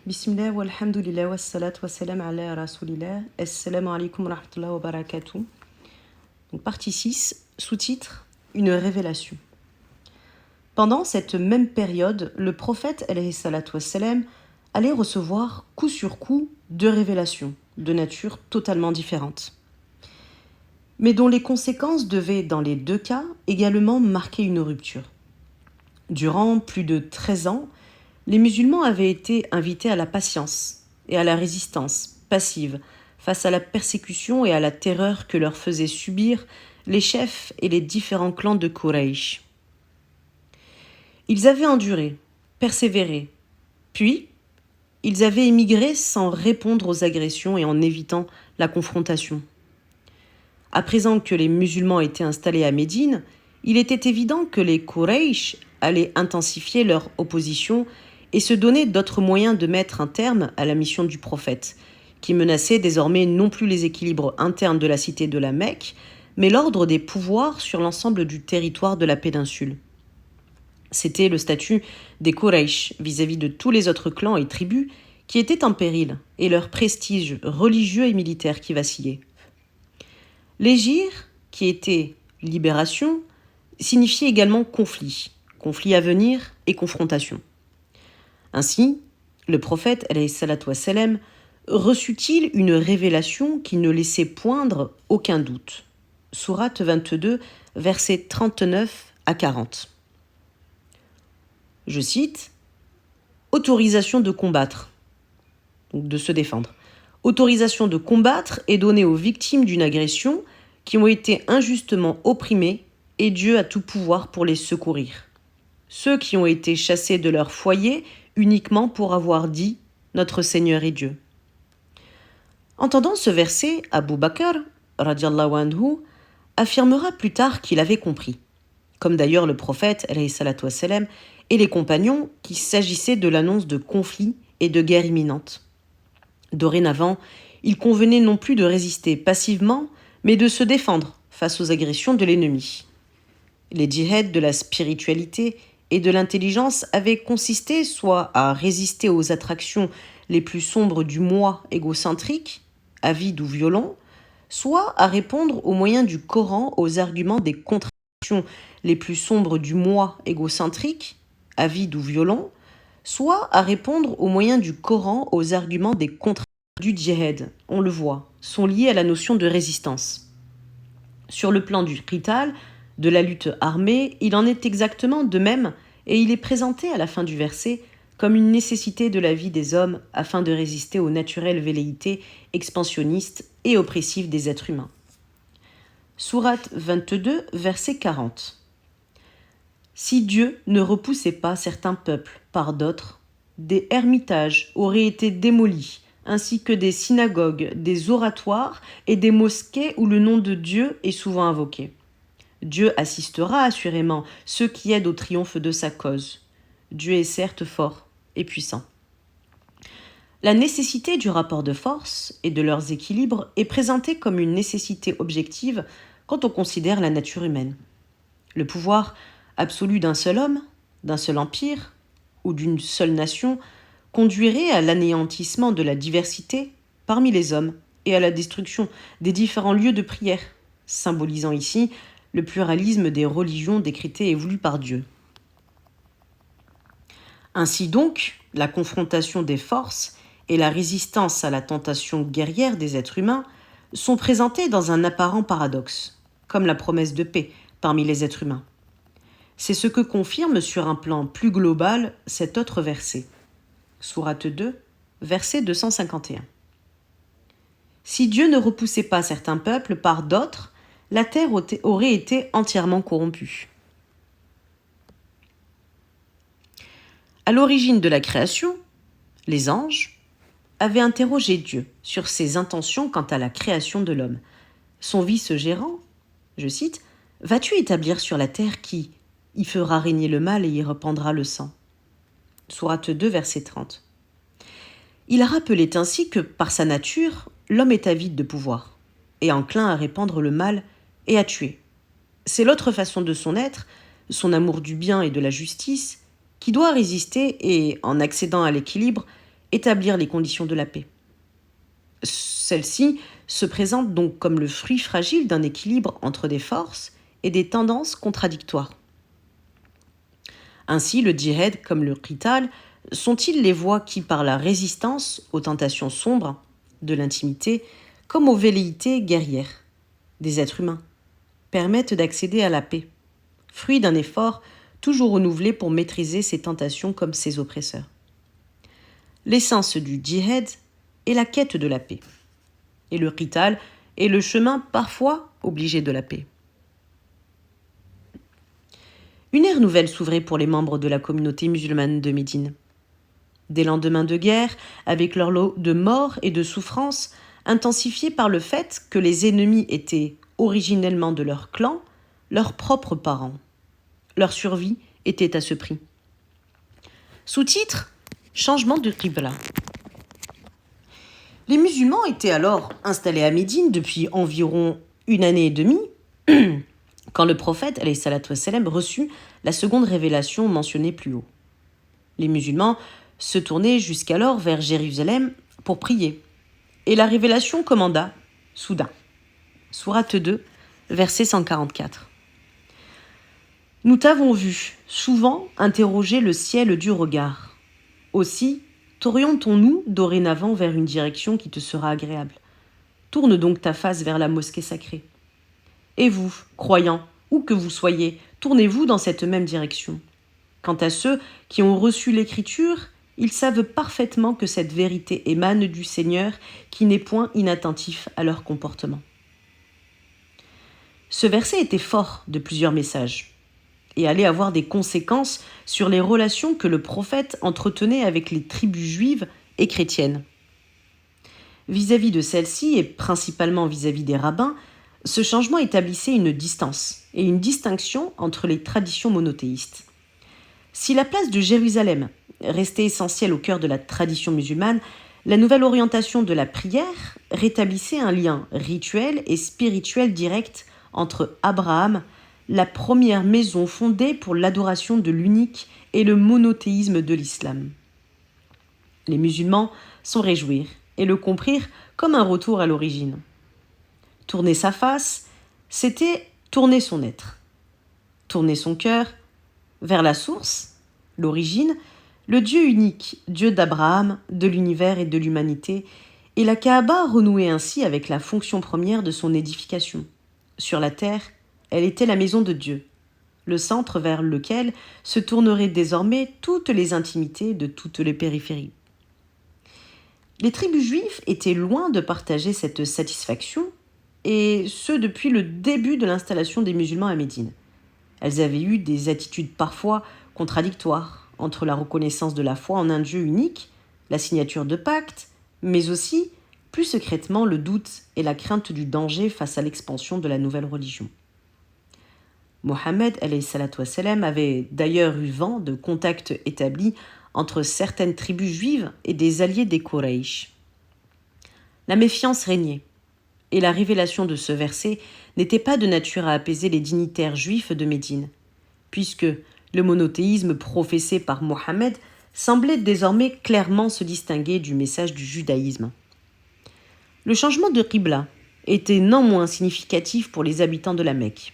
Bismillah walhamdulillah wassalatu wassalam ala rasulillah. Assalamu alaikum wa rahmatullahi wa barakatuh. Donc, partie 6, sous-titre Une révélation. Pendant cette même période, le prophète alayhi salatu wassalam allait recevoir coup sur coup 2 révélations de nature totalement différente, mais dont les conséquences devaient, dans les 2 cas, également marquer une rupture. Durant plus de 13 ans, les musulmans avaient été invités à la patience et à la résistance passive face à la persécution et à la terreur que leur faisaient subir les chefs et les différents clans de Quraysh. Ils avaient enduré, persévéré, puis ils avaient émigré sans répondre aux agressions et en évitant la confrontation. À présent que les musulmans étaient installés à Médine, il était évident que les Quraysh allaient intensifier leur opposition et se donner d'autres moyens de mettre un terme à la mission du prophète, qui menaçait désormais non plus les équilibres internes de la cité de la Mecque, mais l'ordre des pouvoirs sur l'ensemble du territoire de la péninsule. C'était le statut des Quraysh vis-à-vis de tous les autres clans et tribus qui étaient en péril, et leur prestige religieux et militaire qui vacillait. L'hégire, qui était libération, signifiait également conflit à venir et confrontation. Ainsi, le prophète alayhi salatu wassalam reçut-il une révélation qui ne laissait poindre aucun doute. Sourate 22, versets 39 à 40. Je cite, « Autorisation de combattre », donc de se défendre. « Autorisation de combattre est donnée aux victimes d'une agression qui ont été injustement opprimées et Dieu a tout pouvoir pour les secourir. Ceux qui ont été chassés de leur foyer uniquement pour avoir dit « Notre Seigneur est Dieu ». Entendant ce verset, Abu Bakr, radiallahu anhu, affirmera plus tard qu'il avait compris, comme d'ailleurs le prophète, alayhi salatu wassalam, et les compagnons, qu'il s'agissait de l'annonce de conflits et de guerre imminente. Dorénavant, il convenait non plus de résister passivement, mais de se défendre face aux agressions de l'ennemi. Les djihad de la spiritualité et de l'intelligence avaient consisté soit à résister aux attractions les plus sombres du moi égocentrique, avide ou violent, soit à répondre au moyen du Coran aux arguments des contradictions les plus sombres du moi égocentrique, avide ou violent, soit à répondre au moyen du Coran aux arguments des contradictions du djihad, on le voit, sont liés à la notion de résistance. Sur le plan du qital, de la lutte armée, il en est exactement de même et il est présenté à la fin du verset comme une nécessité de la vie des hommes afin de résister aux naturelles velléités expansionnistes et oppressives des êtres humains. Sourate 22, verset 40. Si Dieu ne repoussait pas certains peuples par d'autres, des ermitages auraient été démolis, ainsi que des synagogues, des oratoires et des mosquées où le nom de Dieu est souvent invoqué. Dieu assistera assurément ceux qui aident au triomphe de sa cause. Dieu est certes fort et puissant. La nécessité du rapport de force et de leurs équilibres est présentée comme une nécessité objective quand on considère la nature humaine. Le pouvoir absolu d'un seul homme, d'un seul empire ou d'une seule nation conduirait à l'anéantissement de la diversité parmi les hommes et à la destruction des différents lieux de prière, symbolisant ici le pluralisme des religions décrétées et voulues par Dieu. Ainsi donc, la confrontation des forces et la résistance à la tentation guerrière des êtres humains sont présentées dans un apparent paradoxe, comme la promesse de paix parmi les êtres humains. C'est ce que confirme sur un plan plus global cet autre verset. Sourate 2, verset 251. Si Dieu ne repoussait pas certains peuples par d'autres, la terre aurait été entièrement corrompue. À l'origine de la création, les anges avaient interrogé Dieu sur ses intentions quant à la création de l'homme. Son vice-gérant, je cite, « Vas-tu établir sur la terre qui y fera régner le mal et y répandra le sang ?» Sourate 2, verset 30. Il rappelait ainsi que, par sa nature, l'homme est avide de pouvoir et enclin à répandre le mal et à tuer. C'est l'autre façon de son être, son amour du bien et de la justice, qui doit résister et, en accédant à l'équilibre, établir les conditions de la paix. Celle-ci se présente donc comme le fruit fragile d'un équilibre entre des forces et des tendances contradictoires. Ainsi, le djihad comme le qital sont-ils les voies qui, par la résistance aux tentations sombres de l'intimité, comme aux velléités guerrières des êtres humains, permettent d'accéder à la paix, fruit d'un effort toujours renouvelé pour maîtriser ces tentations comme ses oppresseurs. L'essence du djihad est la quête de la paix, et le qital est le chemin parfois obligé de la paix. Une ère nouvelle s'ouvrait pour les membres de la communauté musulmane de Médine. Des lendemains de guerre, avec leur lot de morts et de souffrances, intensifiés par le fait que les ennemis étaient, originellement de leur clan, leurs propres parents. Leur survie était à ce prix. Sous-titre : Changement de qibla. Les musulmans étaient alors installés à Médine depuis environ 1 année et demie, quand le prophète alayhi salatu wassalam reçut la seconde révélation mentionnée plus haut. Les musulmans se tournaient jusqu'alors vers Jérusalem pour prier, et la révélation commanda soudain. Sourate 2, verset 144. Nous t'avons vu souvent interroger le ciel du regard. Aussi, t'orientons-nous dorénavant vers une direction qui te sera agréable. Tourne donc ta face vers la mosquée sacrée. Et vous, croyants, où que vous soyez, tournez-vous dans cette même direction. Quant à ceux qui ont reçu l'écriture, ils savent parfaitement que cette vérité émane du Seigneur qui n'est point inattentif à leur comportement. Ce verset était fort de plusieurs messages et allait avoir des conséquences sur les relations que le prophète entretenait avec les tribus juives et chrétiennes. Vis-à-vis de celles-ci, et principalement vis-à-vis des rabbins, ce changement établissait une distance et une distinction entre les traditions monothéistes. Si la place de Jérusalem restait essentielle au cœur de la tradition musulmane, la nouvelle orientation de la prière rétablissait un lien rituel et spirituel direct entre Abraham, la première maison fondée pour l'adoration de l'unique et le monothéisme de l'islam. Les musulmans s'en réjouirent et le comprirent comme un retour à l'origine. Tourner sa face, c'était tourner son être. Tourner son cœur vers la source, l'origine, le Dieu unique, Dieu d'Abraham, de l'univers et de l'humanité, et la Kaaba renouait ainsi avec la fonction première de son édification. Sur la terre, elle était la maison de Dieu, le centre vers lequel se tourneraient désormais toutes les intimités de toutes les périphéries. Les tribus juives étaient loin de partager cette satisfaction, et ce depuis le début de l'installation des musulmans à Médine. Elles avaient eu des attitudes parfois contradictoires entre la reconnaissance de la foi en un Dieu unique, la signature de pactes, mais aussi, plus secrètement, le doute et la crainte du danger face à l'expansion de la nouvelle religion. Mohammed alayhi salatu wassalam avait d'ailleurs eu vent de contacts établis entre certaines tribus juives et des alliés des Quraysh. La méfiance régnait, et la révélation de ce verset n'était pas de nature à apaiser les dignitaires juifs de Médine, puisque le monothéisme professé par Mohammed semblait désormais clairement se distinguer du message du judaïsme. Le changement de qibla était non moins significatif pour les habitants de la Mecque.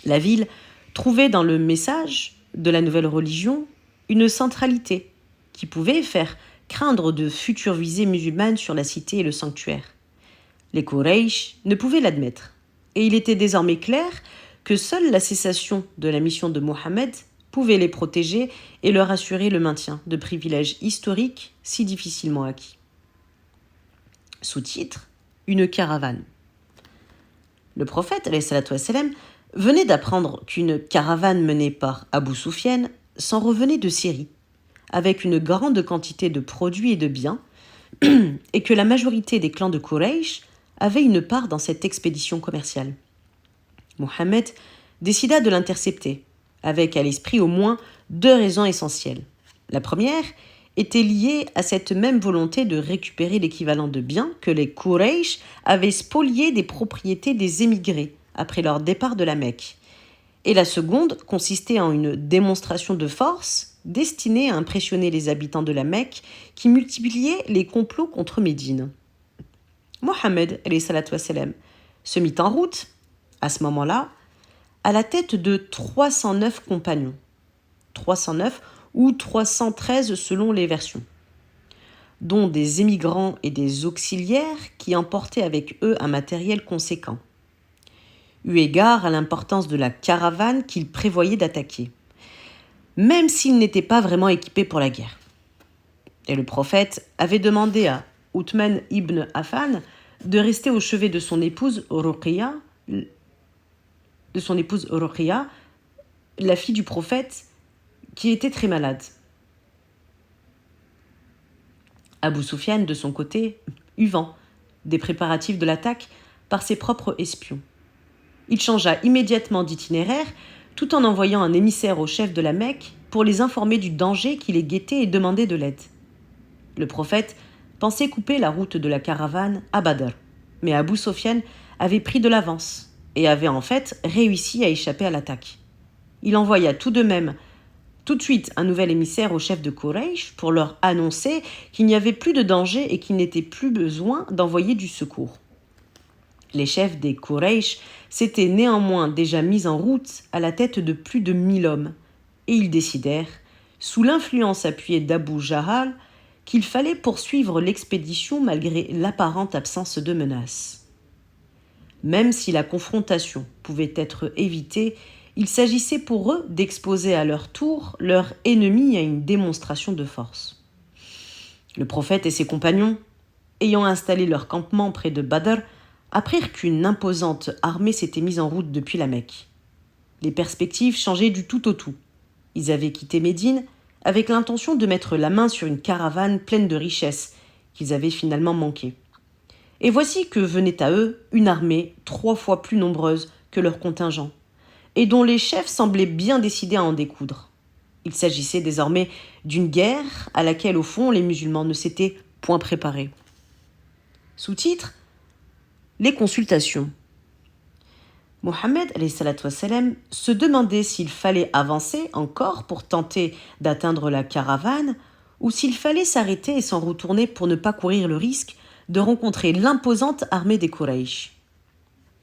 La ville trouvait dans le message de la nouvelle religion une centralité qui pouvait faire craindre de futures visées musulmanes sur la cité et le sanctuaire. Les Quraysh ne pouvaient l'admettre, et il était désormais clair que seule la cessation de la mission de Mohammed pouvait les protéger et leur assurer le maintien de privilèges historiques si difficilement acquis. Sous-titre : Une caravane. Le prophète alayhi salatu wassalam venait d'apprendre qu'une caravane menée par Abu Sufyan s'en revenait de Syrie, avec une grande quantité de produits et de biens, et que la majorité des clans de Quraysh avait une part dans cette expédition commerciale. Mohammed décida de l'intercepter, avec à l'esprit au moins 2 raisons essentielles. La première était liée à cette même volonté de récupérer l'équivalent de biens que les Quraysh avaient spoliés des propriétés des émigrés après leur départ de la Mecque, et la seconde consistait en une démonstration de force destinée à impressionner les habitants de la Mecque qui multipliaient les complots contre Médine. Mohammed se mit en route, à ce moment-là, à la tête de 309 compagnons, 309 ou 313 selon les versions, dont des émigrants et des auxiliaires qui emportaient avec eux un matériel conséquent, eu égard à l'importance de la caravane qu'ils prévoyaient d'attaquer, même s'ils n'étaient pas vraiment équipés pour la guerre. Et le prophète avait demandé à Uthman ibn Affan de rester au chevet de son épouse Ruqayya, la fille du prophète, qui était très malade. Abu Sufyan, de son côté, eut vent des préparatifs de l'attaque par ses propres espions. Il changea immédiatement d'itinéraire, tout en envoyant un émissaire au chef de la Mecque pour les informer du danger qui les guettait et demander de l'aide. Le prophète pensait couper la route de la caravane à Badr, mais Abu Sufyan avait pris de l'avance et avait en fait réussi à échapper à l'attaque. Il envoya tout de suite un nouvel émissaire au chef de Quraysh pour leur annoncer qu'il n'y avait plus de danger et qu'il n'était plus besoin d'envoyer du secours. Les chefs des Quraysh s'étaient néanmoins déjà mis en route à la tête de plus de 1000 hommes, et ils décidèrent, sous l'influence appuyée d'Abu Jahal, qu'il fallait poursuivre l'expédition malgré l'apparente absence de menaces. Même si la confrontation pouvait être évitée, il s'agissait pour eux d'exposer à leur tour leur ennemi à une démonstration de force. Le prophète et ses compagnons, ayant installé leur campement près de Badr, apprirent qu'une imposante armée s'était mise en route depuis la Mecque. Les perspectives changeaient du tout au tout. Ils avaient quitté Médine avec l'intention de mettre la main sur une caravane pleine de richesses qu'ils avaient finalement manquées. Et voici que venait à eux une armée 3 fois plus nombreuse que leur contingent, et dont les chefs semblaient bien décidés à en découdre. Il s'agissait désormais d'une guerre à laquelle, au fond, les musulmans ne s'étaient point préparés. Sous-titre : les consultations. Mohammed se demandait s'il fallait avancer encore pour tenter d'atteindre la caravane ou s'il fallait s'arrêter et s'en retourner pour ne pas courir le risque de rencontrer l'imposante armée des Quraysh.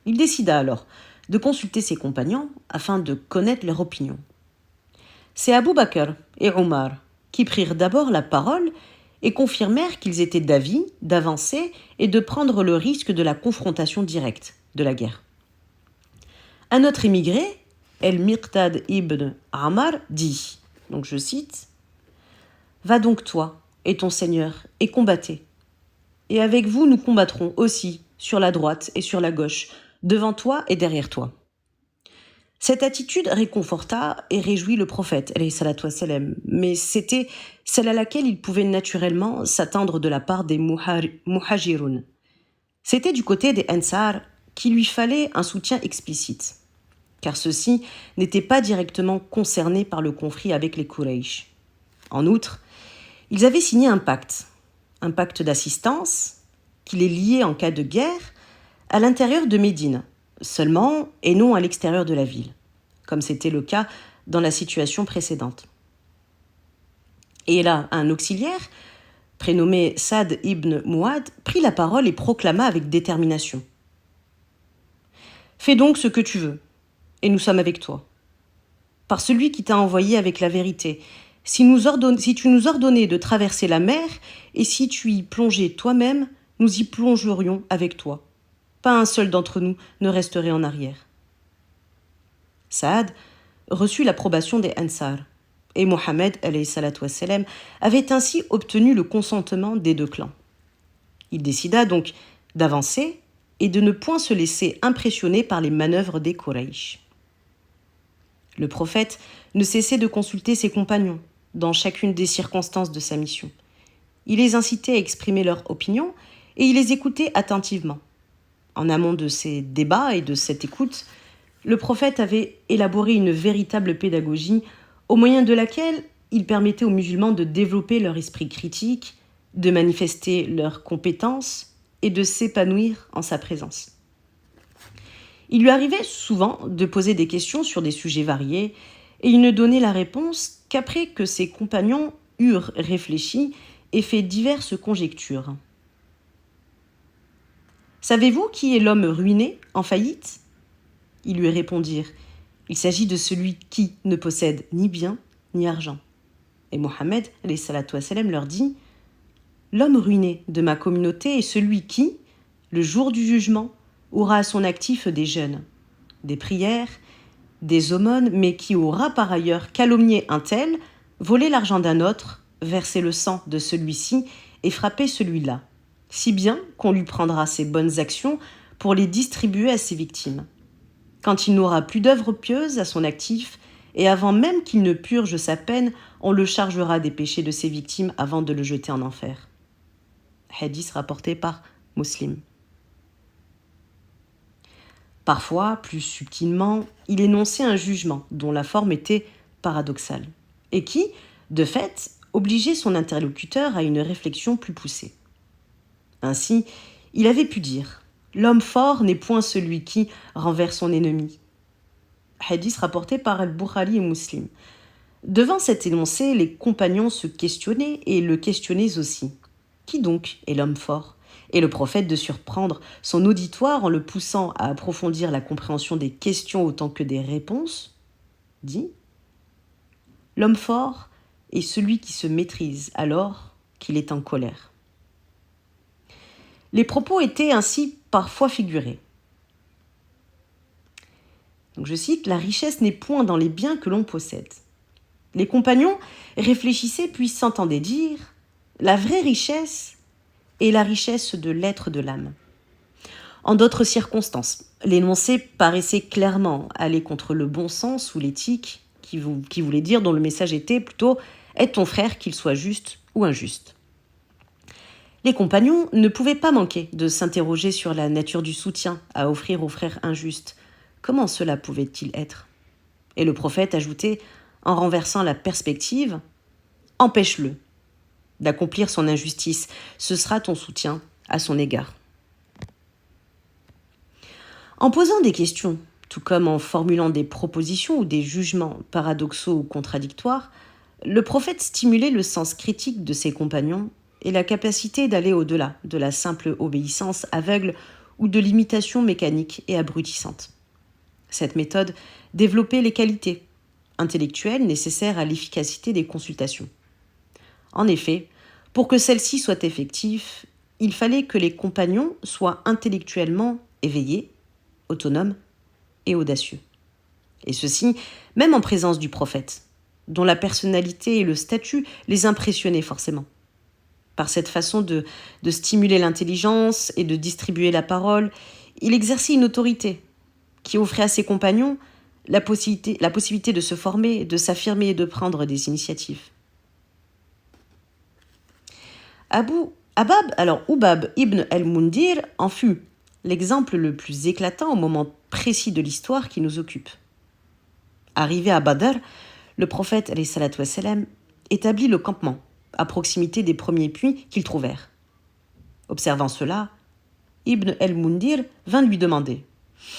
Il décida alors de consulter ses compagnons afin de connaître leur opinion. C'est Abu Bakr et Omar qui prirent d'abord la parole et confirmèrent qu'ils étaient d'avis d'avancer et de prendre le risque de la confrontation directe, de la guerre. Un autre immigré, El-Miqdad ibn Ammar, dit, donc je cite, « Va donc toi et ton Seigneur et combattez. Et avec vous nous combattrons aussi sur la droite et sur la gauche, devant toi et derrière toi. » Cette attitude réconforta et réjouit le prophète, mais c'était celle à laquelle il pouvait naturellement s'attendre de la part des Muhajirun. C'était du côté des Ansar qu'il lui fallait un soutien explicite, car ceux-ci n'étaient pas directement concernés par le conflit avec les Quraysh. En outre, ils avaient signé un pacte d'assistance qui les liait en cas de guerre à l'intérieur de Médine, seulement et non à l'extérieur de la ville, comme c'était le cas dans la situation précédente. Et là, un auxiliaire, prénommé Saad ibn Mu'ad, prit la parole et proclama avec détermination. « Fais donc ce que tu veux, et nous sommes avec toi. Par celui qui t'a envoyé avec la vérité, si tu nous ordonnais de traverser la mer, et si tu y plongeais toi-même, nous y plongerions avec toi. Pas un seul d'entre nous ne resterait en arrière. » Saad reçut l'approbation des Ansar, et Mohammed avait ainsi obtenu le consentement des deux clans. Il décida donc d'avancer et de ne point se laisser impressionner par les manœuvres des Quraysh. Le prophète ne cessait de consulter ses compagnons dans chacune des circonstances de sa mission. Il les incitait à exprimer leur opinion et il les écoutait attentivement. En amont de ces débats et de cette écoute, le prophète avait élaboré une véritable pédagogie au moyen de laquelle il permettait aux musulmans de développer leur esprit critique, de manifester leurs compétences et de s'épanouir en sa présence. Il lui arrivait souvent de poser des questions sur des sujets variés, et il ne donnait la réponse qu'après que ses compagnons eurent réfléchi et fait diverses conjectures. « Savez-vous qui est l'homme ruiné, en faillite ?» Ils lui répondirent « Il s'agit de celui qui ne possède ni bien ni argent. » Et Mohammed leur dit « L'homme ruiné de ma communauté est celui qui, le jour du jugement, aura à son actif des jeûnes, des prières, des aumônes, mais qui aura par ailleurs calomnié un tel, volé l'argent d'un autre, versé le sang de celui-ci et frappé celui-là, si bien qu'on lui prendra ses bonnes actions pour les distribuer à ses victimes. Quand il n'aura plus d'œuvres pieuses à son actif, et avant même qu'il ne purge sa peine, on le chargera des péchés de ses victimes avant de le jeter en enfer. » Hadith rapporté par Muslim. Parfois, plus subtilement, il énonçait un jugement dont la forme était paradoxale, et qui, de fait, obligeait son interlocuteur à une réflexion plus poussée. Ainsi, il avait pu dire « L'homme fort n'est point celui qui renverse son ennemi ». Hadith rapporté par Al-Bukhari et Muslim. Devant cet énoncé, les compagnons se questionnaient et le questionnaient aussi. Qui donc est l'homme fort ? Et le prophète de surprendre son auditoire en le poussant à approfondir la compréhension des questions autant que des réponses, dit « L'homme fort est celui qui se maîtrise alors qu'il est en colère. » Les propos étaient ainsi parfois figurés. Donc je cite « La richesse n'est point dans les biens que l'on possède. » Les compagnons réfléchissaient puis s'entendaient dire « La vraie richesse est la richesse de l'être de l'âme. » En d'autres circonstances, l'énoncé paraissait clairement aller contre le bon sens ou l'éthique, qui voulait dire dont le message était plutôt « Aide ton frère, qu'il soit juste ou injuste. » Les compagnons ne pouvaient pas manquer de s'interroger sur la nature du soutien à offrir aux frères injustes. Comment cela pouvait-il être ? Et le prophète ajoutait, en renversant la perspective, « Empêche-le d'accomplir son injustice, ce sera ton soutien à son égard. » En posant des questions, tout comme en formulant des propositions ou des jugements paradoxaux ou contradictoires, le prophète stimulait le sens critique de ses compagnons et la capacité d'aller au-delà de la simple obéissance aveugle ou de l'imitation mécanique et abrutissante. Cette méthode développait les qualités intellectuelles nécessaires à l'efficacité des consultations. En effet, pour que celles-ci soient effectives, il fallait que les compagnons soient intellectuellement éveillés, autonomes et audacieux. Et ceci, même en présence du prophète, dont la personnalité et le statut les impressionnaient forcément. Par cette façon de stimuler l'intelligence et de distribuer la parole, il exerçait une autorité qui offrait à ses compagnons la possibilité de se former, de s'affirmer et de prendre des initiatives. Ubab ibn al-Mundir en fut l'exemple le plus éclatant au moment précis de l'histoire qui nous occupe. Arrivé à Badr, le prophète établit le campement à proximité des premiers puits qu'ils trouvèrent. Observant cela, Ibn al-Mundir vint lui demander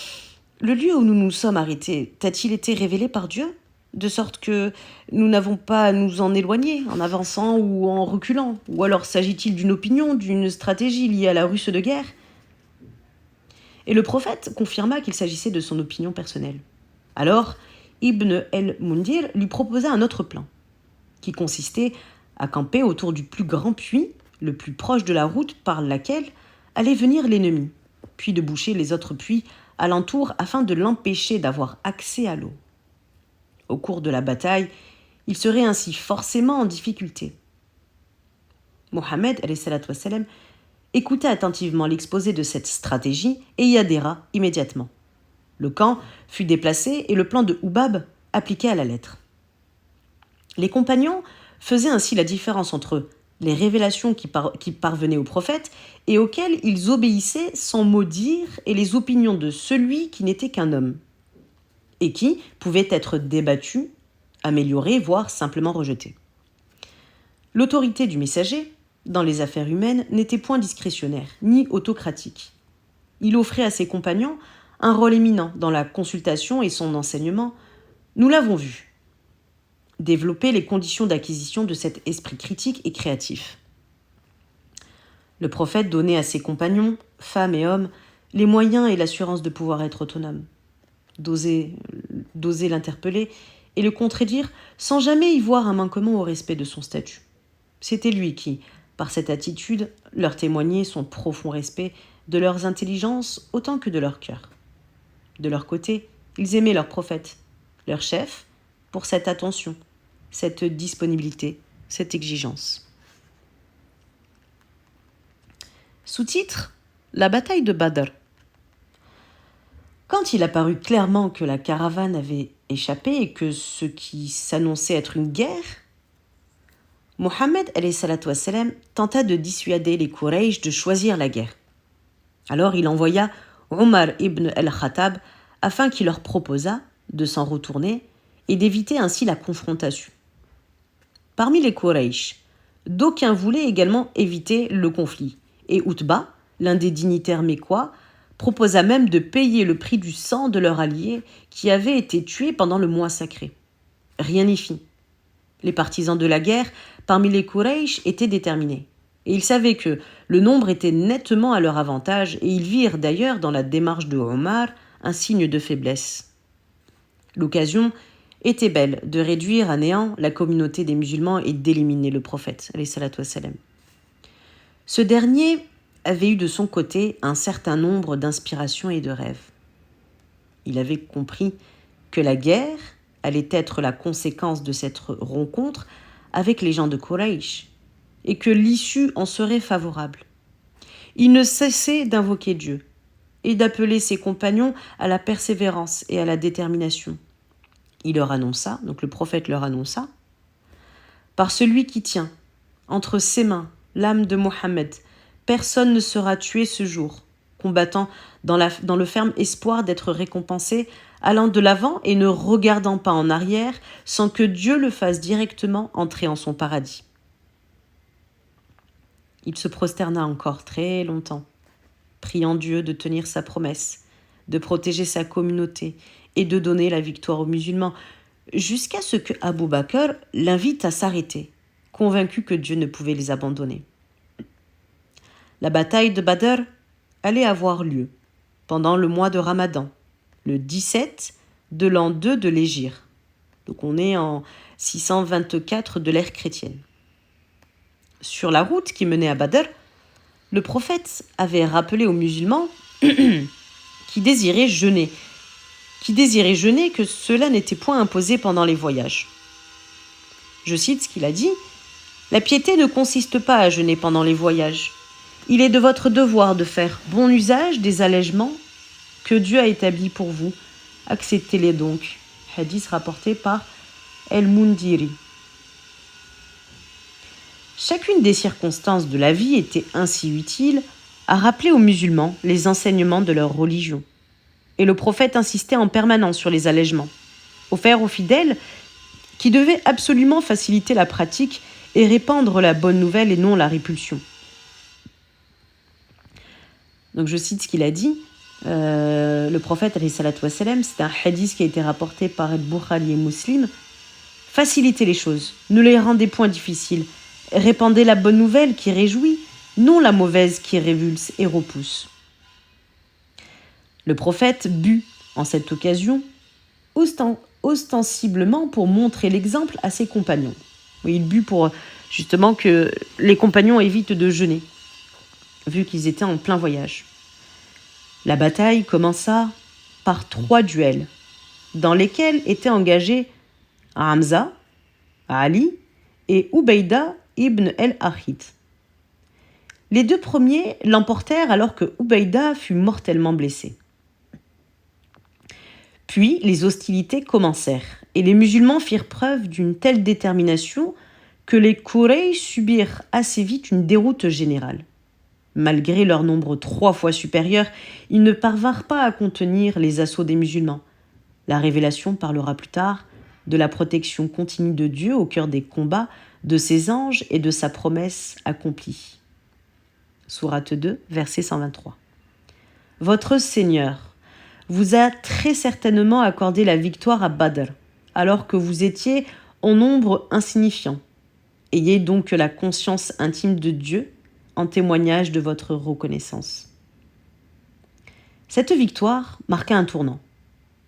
« Le lieu où nous nous sommes arrêtés, t'a-t-il été révélé par Dieu, de sorte que nous n'avons pas à nous en éloigner en avançant ou en reculant, ou alors s'agit-il d'une opinion, d'une stratégie liée à la ruse de guerre ?» Et le prophète confirma qu'il s'agissait de son opinion personnelle. Alors, Ibn al-Mundir lui proposa un autre plan, qui consistait à camper autour du plus grand puits, le plus proche de la route par laquelle allait venir l'ennemi, puis de boucher les autres puits alentour afin de l'empêcher d'avoir accès à l'eau. Au cours de la bataille, il serait ainsi forcément en difficulté. Mohammed écouta attentivement l'exposé de cette stratégie et y adhéra immédiatement. Le camp fut déplacé et le plan de Ubab appliqué à la lettre. Les compagnons faisaient ainsi la différence entre les révélations qui parvenaient au prophète et auxquelles ils obéissaient sans mot dire et les opinions de celui qui n'était qu'un homme et qui pouvaient être débattues, améliorées, voire simplement rejetées. L'autorité du messager, dans les affaires humaines, n'était point discrétionnaire, ni autocratique. Il offrait à ses compagnons un rôle éminent dans la consultation et son enseignement, nous l'avons vu. Développer les conditions d'acquisition de cet esprit critique et créatif. Le prophète donnait à ses compagnons, femmes et hommes, les moyens et l'assurance de pouvoir être autonomes, d'oser l'interpeller et le contredire sans jamais y voir un manquement au respect de son statut. C'était lui qui, par cette attitude, leur témoignait son profond respect de leurs intelligences autant que de leur cœur. De leur côté, ils aimaient leur prophète, leur chef, pour cette attention, cette disponibilité, cette exigence. Sous-titre : La bataille de Badr. Quand il apparut clairement que la caravane avait échappé et que ce qui s'annonçait être une guerre, Mohammed tenta de dissuader les Quraysh de choisir la guerre. Alors il envoya Omar ibn al-Khattab afin qu'il leur proposât de s'en retourner et d'éviter ainsi la confrontation. Parmi les Quraysh, d'aucuns voulaient également éviter le conflit, et Utba, l'un des dignitaires mécois, proposa même de payer le prix du sang de leur allié qui avait été tué pendant le mois sacré. Rien n'y fit. Les partisans de la guerre, parmi les Quraysh, étaient déterminés. Et ils savaient que le nombre était nettement à leur avantage, et ils virent d'ailleurs dans la démarche de Omar un signe de faiblesse. L'occasion était belle de réduire à néant la communauté des musulmans et d'éliminer le prophète. Ce dernier avait eu de son côté un certain nombre d'inspirations et de rêves. Il avait compris que la guerre allait être la conséquence de cette rencontre avec les gens de Quraysh et que l'issue en serait favorable. Il ne cessait d'invoquer Dieu et d'appeler ses compagnons à la persévérance et à la détermination. Il leur annonça, donc le prophète leur annonça, « Par celui qui tient entre ses mains l'âme de Mohammed, personne ne sera tué ce jour, combattant dans le ferme espoir d'être récompensé, allant de l'avant et ne regardant pas en arrière, sans que Dieu le fasse directement entrer en son paradis. » Il se prosterna encore très longtemps, priant Dieu de tenir sa promesse, de protéger sa communauté et de donner la victoire aux musulmans, jusqu'à ce que Abu Bakr l'invite à s'arrêter, convaincu que Dieu ne pouvait les abandonner. La bataille de Badr allait avoir lieu pendant le mois de Ramadan, le 17 de l'an 2 de l'Hégire. Donc on est en 624 de l'ère chrétienne. Sur la route qui menait à Badr, le prophète avait rappelé aux musulmans qui désiraient jeûner que cela n'était point imposé pendant les voyages. Je cite ce qu'il a dit : « La piété ne consiste pas à jeûner pendant les voyages. Il est de votre devoir de faire bon usage des allègements que Dieu a établis pour vous. Acceptez-les donc. » Hadith rapporté par El-Mundiri. Chacune des circonstances de la vie était ainsi utile à rappeler aux musulmans les enseignements de leur religion. Et le prophète insistait en permanence sur les allègements, offerts aux fidèles qui devaient absolument faciliter la pratique et répandre la bonne nouvelle et non la répulsion. Donc je cite ce qu'il a dit. Le prophète, c'est un hadith qui a été rapporté par Al-Bukhari et Muslim. Facilitez les choses, ne les rendez point difficiles. Répandez la bonne nouvelle qui réjouit, non la mauvaise qui révulse et repousse. Le prophète but, en cette occasion, ostensiblement pour montrer l'exemple à ses compagnons. Il but pour justement que les compagnons évitent de jeûner, vu qu'ils étaient en plein voyage. La bataille commença par 3 duels, dans lesquels étaient engagés Hamza, Ali et Ubaïda ibn el-Harith. Les 2 premiers l'emportèrent alors que Ubaïda fut mortellement blessé. Puis les hostilités commencèrent et les musulmans firent preuve d'une telle détermination que les Quraysh subirent assez vite une déroute générale. Malgré leur nombre 3 fois supérieur, ils ne parvinrent pas à contenir les assauts des musulmans. La révélation parlera plus tard de la protection continue de Dieu au cœur des combats, de ses anges et de sa promesse accomplie. Sourate 2, verset 123. Votre Seigneur vous a très certainement accordé la victoire à Badr, alors que vous étiez en nombre insignifiant. Ayez donc la conscience intime de Dieu en témoignage de votre reconnaissance. Cette victoire marqua un tournant.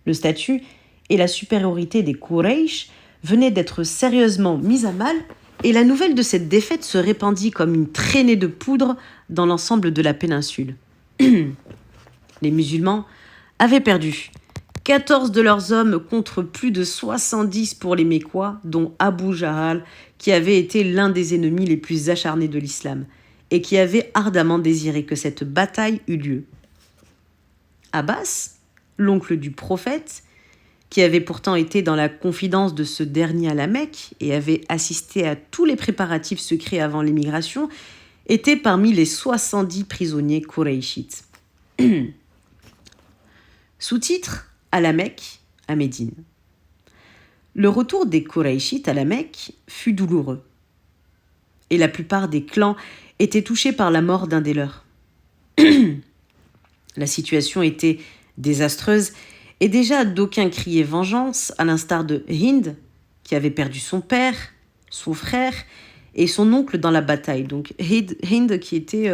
Le statut et la supériorité des Quraysh venaient d'être sérieusement mis à mal et la nouvelle de cette défaite se répandit comme une traînée de poudre dans l'ensemble de la péninsule. Les musulmans avaient perdu 14 de leurs hommes contre plus de 70 pour les Mécois, dont Abu Jahal, qui avait été l'un des ennemis les plus acharnés de l'islam et qui avait ardemment désiré que cette bataille eût lieu. Abbas, l'oncle du prophète, qui avait pourtant été dans la confidence de ce dernier à la Mecque et avait assisté à tous les préparatifs secrets avant l'émigration, était parmi les 70 prisonniers qurayshites. Sous-titre à la Mecque, à Médine. Le retour des Qurayshites à la Mecque fut douloureux. Et la plupart des clans étaient touchés par la mort d'un des leurs. La situation était désastreuse et déjà d'aucuns criaient vengeance, à l'instar de Hind, qui avait perdu son père, son frère et son oncle dans la bataille. Donc Hind qui était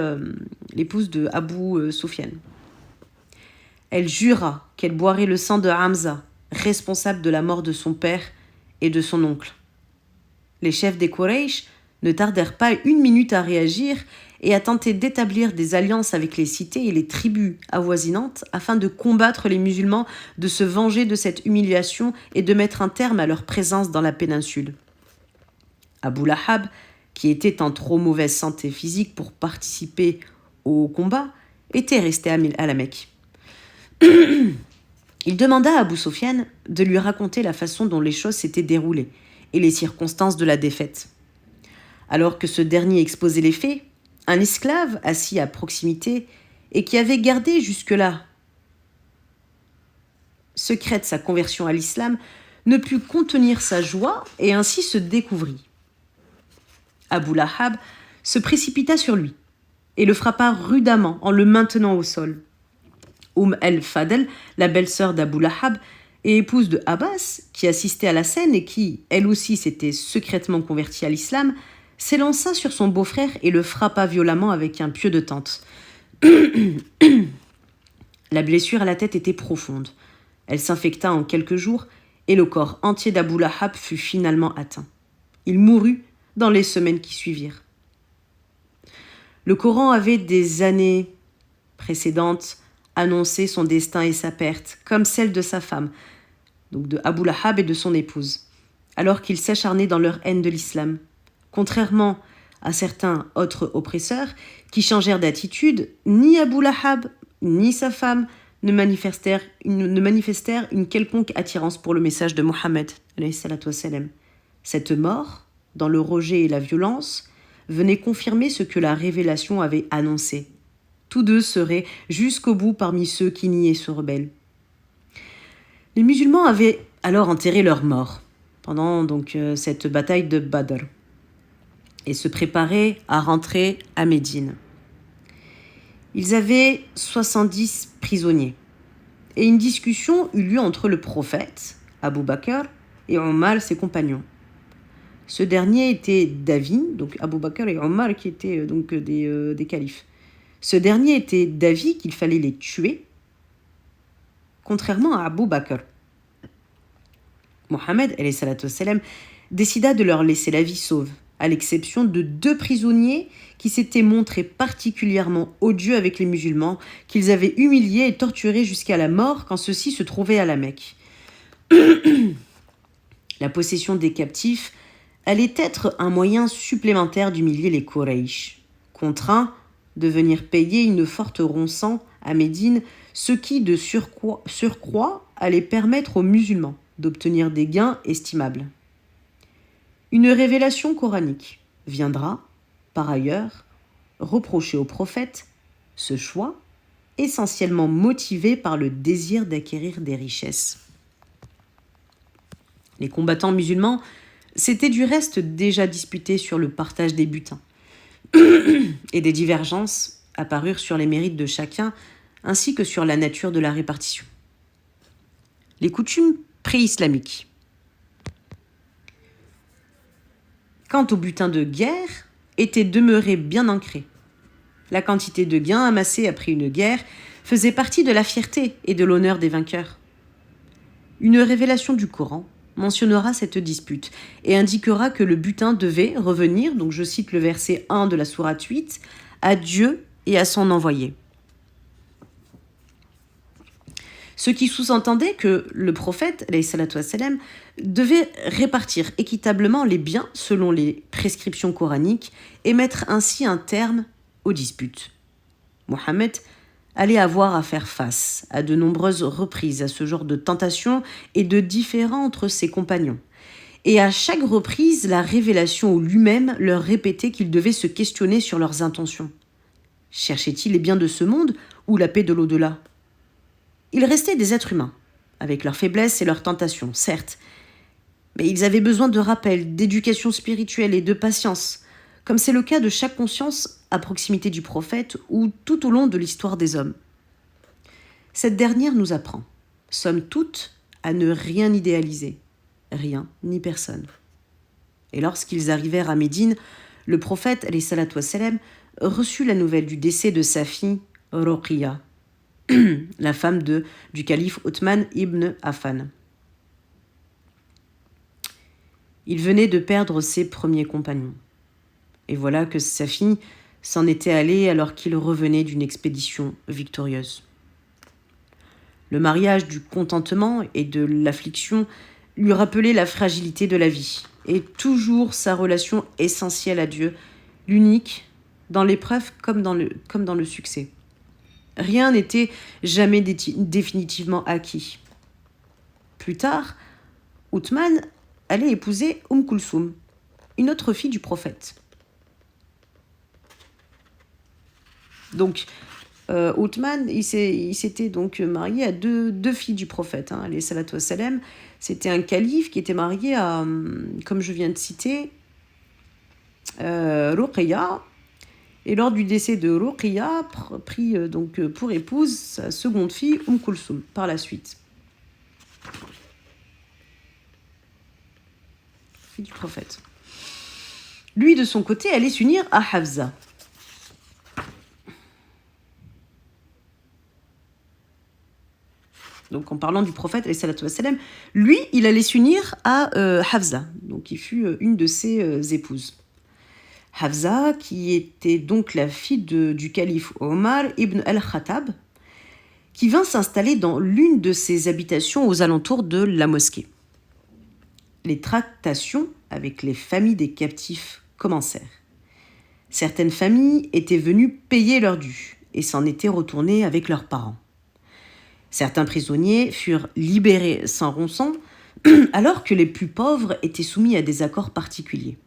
l'épouse de Abu Sufyan. Elle jura qu'elle boirait le sang de Hamza, responsable de la mort de son père et de son oncle. Les chefs des Quraysh ne tardèrent pas une minute à réagir et à tenter d'établir des alliances avec les cités et les tribus avoisinantes afin de combattre les musulmans, de se venger de cette humiliation et de mettre un terme à leur présence dans la péninsule. Abu Lahab, qui était en trop mauvaise santé physique pour participer au combat, était resté à la Mecque. Il demanda à Abu Sufyan de lui raconter la façon dont les choses s'étaient déroulées et les circonstances de la défaite. Alors que ce dernier exposait les faits, un esclave assis à proximité et qui avait gardé jusque-là secrète sa conversion à l'islam ne put contenir sa joie et ainsi se découvrit. Abu Lahab se précipita sur lui et le frappa rudemment en le maintenant au sol. el-Fadl, la belle-sœur d'Abu Lahab et épouse de Abbas, qui assistait à la scène et qui, elle aussi, s'était secrètement convertie à l'islam, s'élança sur son beau-frère et le frappa violemment avec un pieu de tente. La blessure à la tête était profonde. Elle s'infecta en quelques jours et le corps entier d'Abu Lahab fut finalement atteint. Il mourut dans les semaines qui suivirent. Le Coran avait des années précédentes annoncé son destin et sa perte, comme celle de sa femme, donc de Abu Lahab et de son épouse, alors qu'ils s'acharnaient dans leur haine de l'islam. Contrairement à certains autres oppresseurs qui changèrent d'attitude, ni Abu Lahab ni sa femme ne manifestèrent une quelconque attirance pour le message de Mohammed. Cette mort, dans le rejet et la violence, venait confirmer ce que la révélation avait annoncé. Tous deux seraient jusqu'au bout parmi ceux qui niaient ce rebelle. Les musulmans avaient alors enterré leurs morts pendant cette bataille de Badr et se préparaient à rentrer à Médine. Ils avaient 70 prisonniers et une discussion eut lieu entre le prophète, Abu Bakr, et Omar, ses compagnons. Ce dernier était d'avis, donc Abu Bakr et Omar qui étaient des califes. Ce dernier était d'avis qu'il fallait les tuer, contrairement à Abu Bakr. Mohammed décida de leur laisser la vie sauve, à l'exception de 2 prisonniers qui s'étaient montrés particulièrement odieux avec les musulmans, qu'ils avaient humiliés et torturés jusqu'à la mort quand ceux-ci se trouvaient à la Mecque. La possession des captifs allait être un moyen supplémentaire d'humilier les Quraysh, contraints de venir payer une forte rançon à Médine, ce qui, de surcroît, allait permettre aux musulmans d'obtenir des gains estimables. Une révélation coranique viendra, par ailleurs, reprocher au prophète ce choix, essentiellement motivé par le désir d'acquérir des richesses. Les combattants musulmans s'étaient du reste déjà disputés sur le partage des butins, et des divergences apparurent sur les mérites de chacun, ainsi que sur la nature de la répartition. les coutumes pré-islamiques. Quant au butin de guerre, était demeuré bien ancré. La quantité de gains amassés après une guerre faisait partie de la fierté et de l'honneur des vainqueurs. Une révélation du Coran mentionnera cette dispute et indiquera que le butin devait revenir, donc je cite le verset 1 de la sourate 8, à Dieu et à son envoyé. Ce qui sous-entendait que le prophète, alayhi salatu wassalam, devait répartir équitablement les biens selon les prescriptions coraniques et mettre ainsi un terme aux disputes. Mohammed allait avoir à faire face à de nombreuses reprises à ce genre de tentation et de différends entre ses compagnons. Et à chaque reprise, la révélation ou lui-même leur répétait qu'ils devaient se questionner sur leurs intentions. Cherchaient-ils les biens de ce monde ou la paix de l'au-delà ? Ils restaient des êtres humains, avec leurs faiblesses et leurs tentations, certes, mais ils avaient besoin de rappel, d'éducation spirituelle et de patience, comme c'est le cas de chaque conscience à proximité du prophète ou tout au long de l'histoire des hommes. Cette dernière nous apprend, somme toute, à ne rien idéaliser, rien ni personne. Et lorsqu'ils arrivèrent à Médine, le prophète, alayhi salatu wassalam, reçut la nouvelle du décès de sa fille, Ruqiyya, la femme du calife Othman ibn Affan. Il venait de perdre ses premiers compagnons. Et voilà que sa fille s'en était allée alors qu'il revenait d'une expédition victorieuse. Le mariage du contentement et de l'affliction lui rappelait la fragilité de la vie et toujours sa relation essentielle à Dieu, l'unique dans l'épreuve comme dans le succès. Rien n'était jamais définitivement acquis. Plus tard, Othman allait épouser Kulthum, une autre fille du prophète. Donc, Othman, il s'était donc marié à deux filles du prophète, alayhi salatu wassalam. C'était un calife qui était marié à, comme je viens de citer, Ruqiyya. Et lors du décès de Ruqiyya, prit donc pour épouse sa seconde fille, Kulthum, par la suite. Fille du prophète. Lui, de son côté, allait s'unir à Hafsa. Donc, en parlant du prophète, alayhi salatu wassalam, lui, il allait s'unir à Hafsa, donc qui fut une de ses épouses. Hafsa, qui était donc la fille du calife Omar ibn al-Khattab, qui vint s'installer dans l'une de ses habitations aux alentours de la mosquée. Les tractations avec les familles des captifs commencèrent. Certaines familles étaient venues payer leurs dû et s'en étaient retournées avec leurs parents. Certains prisonniers furent libérés sans rançon, alors que les plus pauvres étaient soumis à des accords particuliers.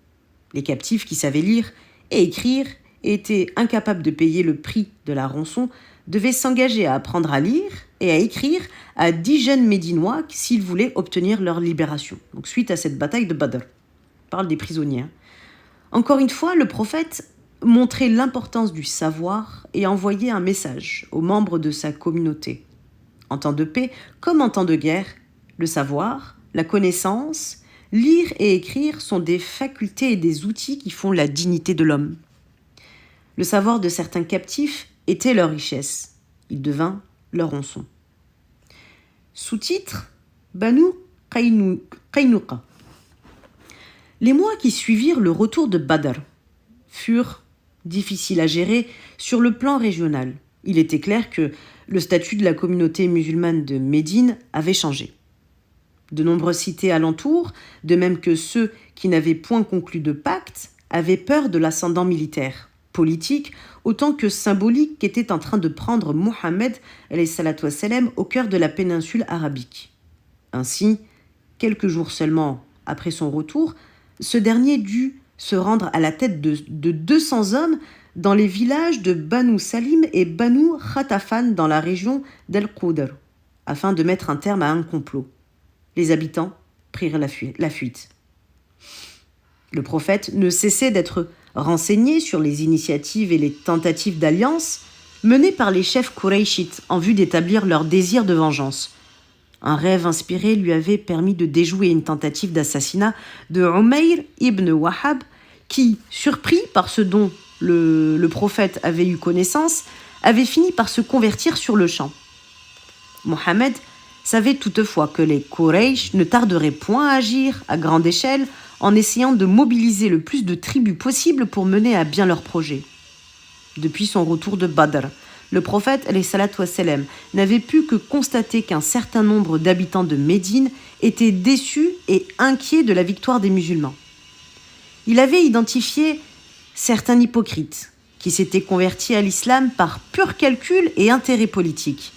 Les captifs qui savaient lire et écrire et étaient incapables de payer le prix de la rançon devaient s'engager à apprendre à lire et à écrire à 10 jeunes médinois s'ils voulaient obtenir leur libération. Donc, suite à cette bataille de Badr, on parle des prisonniers. Encore une fois, le prophète montrait l'importance du savoir et envoyait un message aux membres de sa communauté. En temps de paix comme en temps de guerre, le savoir, la connaissance, lire et écrire sont des facultés et des outils qui font la dignité de l'homme. Le savoir de certains captifs était leur richesse. Il devint leur rançon. Sous-titre Banu Qaynuqa. Les mois qui suivirent le retour de Badr furent difficiles à gérer sur le plan régional. Il était clair que le statut de la communauté musulmane de Médine avait changé. De nombreuses cités alentours, de même que ceux qui n'avaient point conclu de pacte, avaient peur de l'ascendant militaire, politique, autant que symbolique qu'était en train de prendre Mohammed alayhi salatu wassalam au cœur de la péninsule arabique. Ainsi, quelques jours seulement après son retour, ce dernier dut se rendre à la tête de 200 hommes dans les villages de Banu Salim et Banu Khatafan dans la région d'Al-Qudr, afin de mettre un terme à un complot. Les habitants prirent la fuite. Le prophète ne cessait d'être renseigné sur les initiatives et les tentatives d'alliance menées par les chefs Qurayshites en vue d'établir leur désir de vengeance. Un rêve inspiré lui avait permis de déjouer une tentative d'assassinat de Umayr ibn Wahhab qui, surpris par ce dont le prophète avait eu connaissance, avait fini par se convertir sur le champ. Mohammed savait toutefois que les Quraysh ne tarderaient point à agir à grande échelle en essayant de mobiliser le plus de tribus possible pour mener à bien leur projet. Depuis son retour de Badr, le prophète alayhi salatu wassalam, n'avait pu que constater qu'un certain nombre d'habitants de Médine étaient déçus et inquiets de la victoire des musulmans. Il avait identifié certains hypocrites qui s'étaient convertis à l'islam par pur calcul et intérêt politique.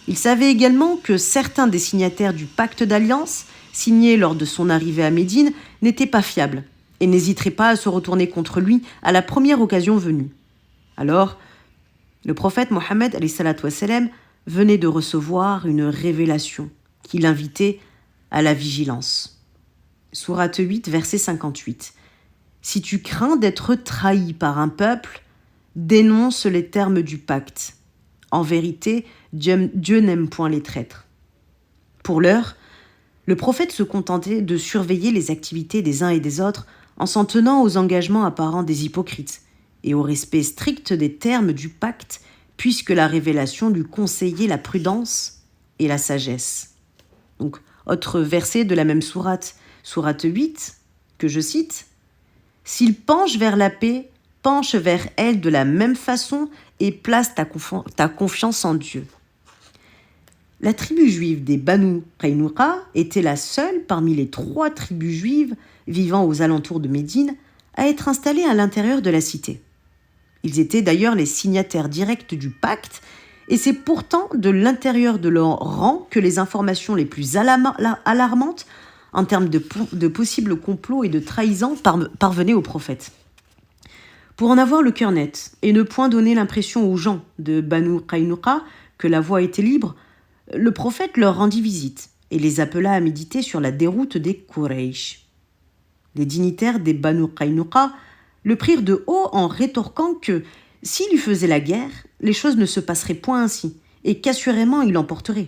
Il savait également que certains des signataires du pacte d'alliance, signé lors de son arrivée à Médine, n'étaient pas fiables et n'hésiteraient pas à se retourner contre lui à la première occasion venue. Alors, le prophète Mohammed alayhi salatu wassalam, venait de recevoir une révélation qui l'invitait à la vigilance. Sourate 8, verset 58. Si tu crains d'être trahi par un peuple, dénonce les termes du pacte. En vérité, Dieu n'aime point les traîtres. Pour l'heure, le prophète se contentait de surveiller les activités des uns et des autres en s'en tenant aux engagements apparents des hypocrites et au respect strict des termes du pacte, puisque la révélation lui conseillait la prudence et la sagesse. Donc, autre verset de la même sourate, sourate 8, que je cite, « S'il penche vers la paix, penche vers elle de la même façon et place ta confiance en Dieu. » La tribu juive des Banu Qaynuqa était la seule parmi les 3 tribus juives vivant aux alentours de Médine à être installée à l'intérieur de la cité. Ils étaient d'ailleurs les signataires directs du pacte, et c'est pourtant de l'intérieur de leur rang que les informations les plus alarmantes en termes de possibles complots et de trahisons parvenaient au prophète. Pour en avoir le cœur net et ne point donner l'impression aux gens de Banu Qaynuqa que la voie était libre, le prophète leur rendit visite et les appela à méditer sur la déroute des Quraysh. Les dignitaires des Banu Qaynuqa le prirent de haut en rétorquant que, s'il lui faisait la guerre, les choses ne se passeraient point ainsi, et qu'assurément il l'emporterait.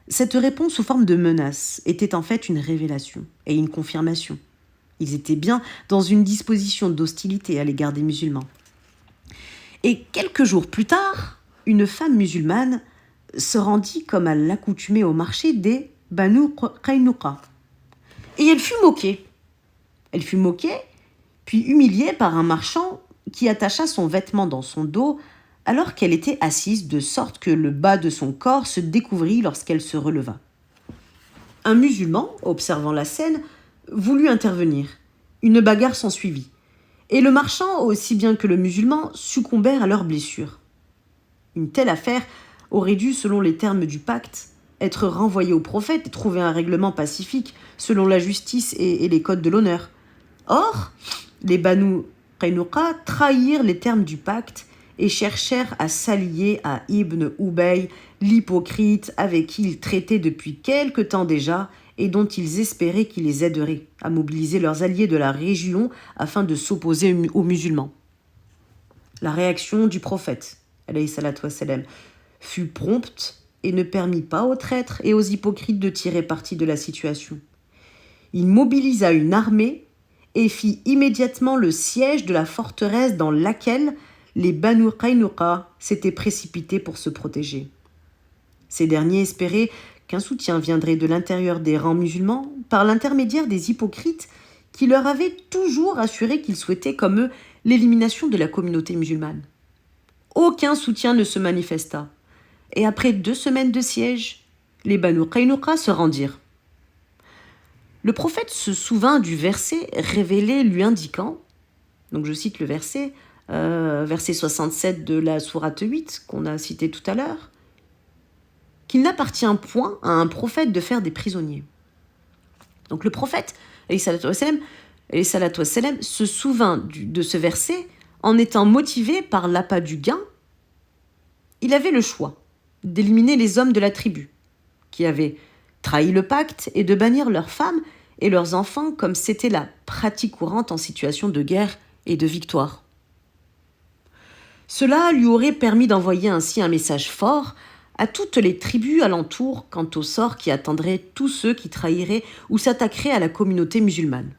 Cette réponse sous forme de menace était en fait une révélation et une confirmation. Ils étaient bien dans une disposition d'hostilité à l'égard des musulmans. Et quelques jours plus tard, une femme musulmane se rendit comme à l'accoutumée au marché des Banu Qaynuqa. Et elle fut moquée. Puis humiliée par un marchand qui attacha son vêtement dans son dos alors qu'elle était assise, de sorte que le bas de son corps se découvrit lorsqu'elle se releva. Un musulman, observant la scène, voulut intervenir. Une bagarre s'ensuivit, et le marchand, aussi bien que le musulman, succombèrent à leurs blessures. Une telle affaire aurait dû, selon les termes du pacte, être renvoyée au prophète et trouver un règlement pacifique selon la justice et les codes de l'honneur. Or, les Banu Qaynuqa trahirent les termes du pacte et cherchèrent à s'allier à Ibn Ubay, l'hypocrite avec qui ils traitaient depuis quelque temps déjà et dont ils espéraient qu'il les aiderait à mobiliser leurs alliés de la région afin de s'opposer aux musulmans. La réaction du prophète, alayhi salatu wassalam, fut prompte et ne permit pas aux traîtres et aux hypocrites de tirer parti de la situation. Il mobilisa une armée et fit immédiatement le siège de la forteresse dans laquelle les Banu Qaynuqa s'étaient précipités pour se protéger. Ces derniers espéraient qu'un soutien viendrait de l'intérieur des rangs musulmans par l'intermédiaire des hypocrites qui leur avaient toujours assuré qu'ils souhaitaient, comme eux, l'élimination de la communauté musulmane. Aucun soutien ne se manifesta, et après 2 semaines de siège, les Banu Qaynuqa se rendirent. Le prophète se souvint du verset révélé lui indiquant, donc je cite le verset, verset 67 de la sourate 8 qu'on a cité tout à l'heure, qu'il n'appartient point à un prophète de faire des prisonniers. Donc le prophète, alayhi salatu wassalam, se souvint de ce verset en étant motivé par l'appât du gain. Il avait le choix d'éliminer les hommes de la tribu, qui avaient trahi le pacte, et de bannir leurs femmes et leurs enfants comme c'était la pratique courante en situation de guerre et de victoire. Cela lui aurait permis d'envoyer ainsi un message fort à toutes les tribus alentour quant au sort qui attendrait tous ceux qui trahiraient ou s'attaqueraient à la communauté musulmane.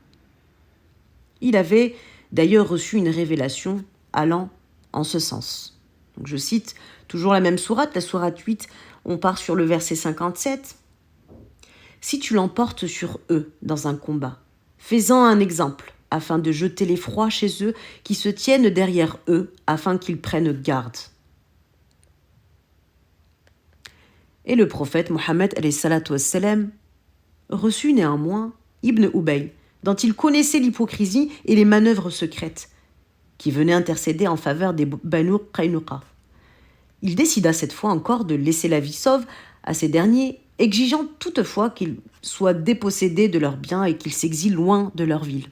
Il avait d'ailleurs reçu une révélation allant en ce sens. Donc je cite toujours la même sourate, la sourate 8, on part sur le verset 57. « Si tu l'emportes sur eux dans un combat, fais-en un exemple, afin de jeter l'effroi chez eux qui se tiennent derrière eux, afin qu'ils prennent garde. » Et le prophète Mohammed reçut néanmoins Ibn Ubay, dont il connaissait l'hypocrisie et les manœuvres secrètes, qui venait intercéder en faveur des Banu Qaynuqa. Il décida cette fois encore de laisser la vie sauve à ces derniers, exigeant toutefois qu'ils soient dépossédés de leurs biens et qu'ils s'exilent loin de leur ville.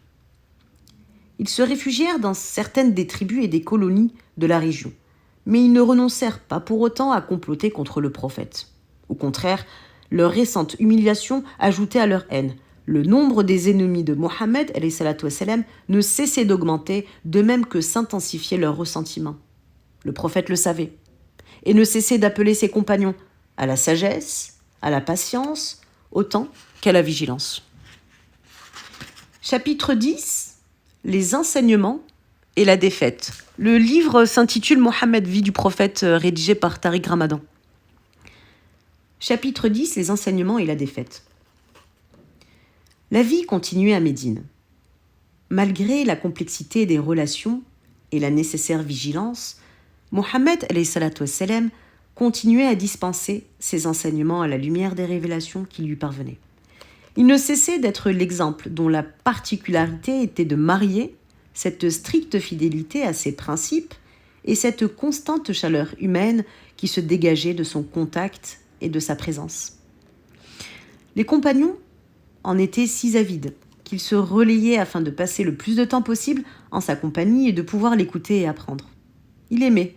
Ils se réfugièrent dans certaines des tribus et des colonies de la région, mais ils ne renoncèrent pas pour autant à comploter contre le prophète. Au contraire, leur récente humiliation ajoutait à leur haine. Le nombre des ennemis de Mohammed ne cessait d'augmenter, de même que s'intensifiait leur ressentiment. Le prophète le savait, et ne cessait d'appeler ses compagnons à la sagesse, à la patience, autant qu'à la vigilance. Chapitre 10. Les enseignements et la défaite. Le livre s'intitule Mohammed, vie du prophète, rédigé par Tariq Ramadan. Chapitre 10. Les enseignements et la défaite. La vie continuait à Médine. Malgré la complexité des relations et la nécessaire vigilance, Mohammed continuait à dispenser ses enseignements à la lumière des révélations qui lui parvenaient. Il ne cessait d'être l'exemple dont la particularité était de marier cette stricte fidélité à ses principes et cette constante chaleur humaine qui se dégageait de son contact et de sa présence. Les compagnons en étaient si avides qu'ils se relayaient afin de passer le plus de temps possible en sa compagnie et de pouvoir l'écouter et apprendre. Ils aimaient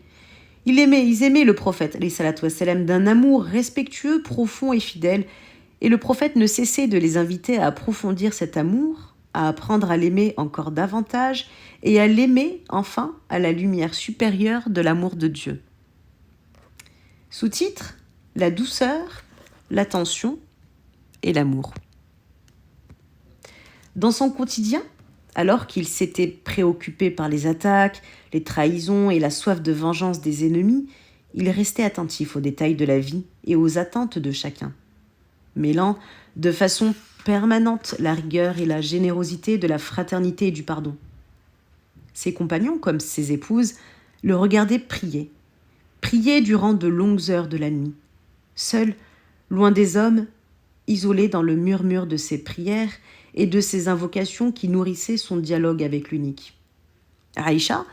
le prophète d'un amour respectueux, profond et fidèle, et le prophète ne cessait de les inviter à approfondir cet amour, à apprendre à l'aimer encore davantage et à l'aimer enfin à la lumière supérieure de l'amour de Dieu. Sous-titre : la douceur, l'attention et l'amour. Dans son quotidien, alors qu'il s'était préoccupé par les attaques, les trahisons et la soif de vengeance des ennemis, il restait attentif aux détails de la vie et aux attentes de chacun, mêlant de façon permanente la rigueur et la générosité de la fraternité et du pardon. Ses compagnons, comme ses épouses, le regardaient prier durant de longues heures de la nuit, seul, loin des hommes, isolé dans le murmure de ses prières et de ses invocations qui nourrissaient son dialogue avec l'unique. Aïcha,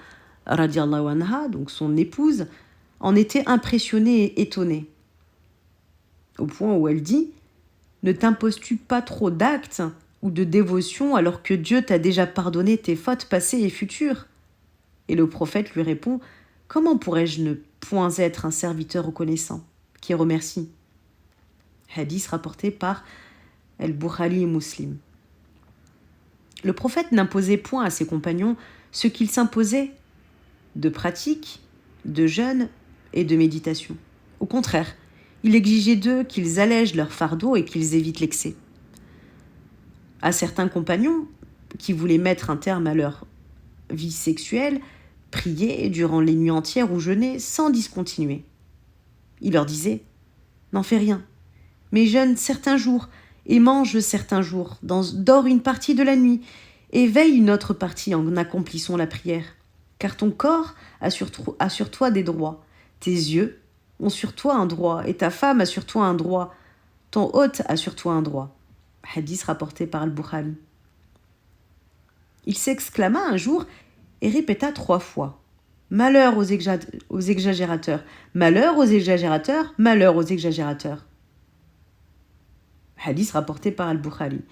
radiallahu anha, donc son épouse, en était impressionnée et étonnée, au point où elle dit « Ne t'imposes-tu pas trop d'actes ou de dévotion alors que Dieu t'a déjà pardonné tes fautes passées et futures ?» Et le prophète lui répond « Comment pourrais-je ne point être un serviteur reconnaissant qui remercie ?» Hadith rapporté par Al-Bukhari et Muslim. Le prophète n'imposait point à ses compagnons ce qu'il s'imposait de pratique, de jeûne et de méditation. Au contraire, il exigeait d'eux qu'ils allègent leur fardeau et qu'ils évitent l'excès. À certains compagnons qui voulaient mettre un terme à leur vie sexuelle, priaient durant les nuits entières ou jeûnaient sans discontinuer. Il leur disait « N'en fais rien, mais jeûne certains jours et mange certains jours, dors une partie de la nuit et veille une autre partie en accomplissant la prière. Car ton corps a sur toi des droits, tes yeux ont sur toi un droit et ta femme a sur toi un droit, ton hôte a sur toi un droit. » Hadith rapporté par Al-Bukhari. Il s'exclama un jour et répéta 3 fois « Malheur aux exagérateurs, malheur aux exagérateurs, malheur aux exagérateurs. » Hadith rapporté par Al-Bukhari.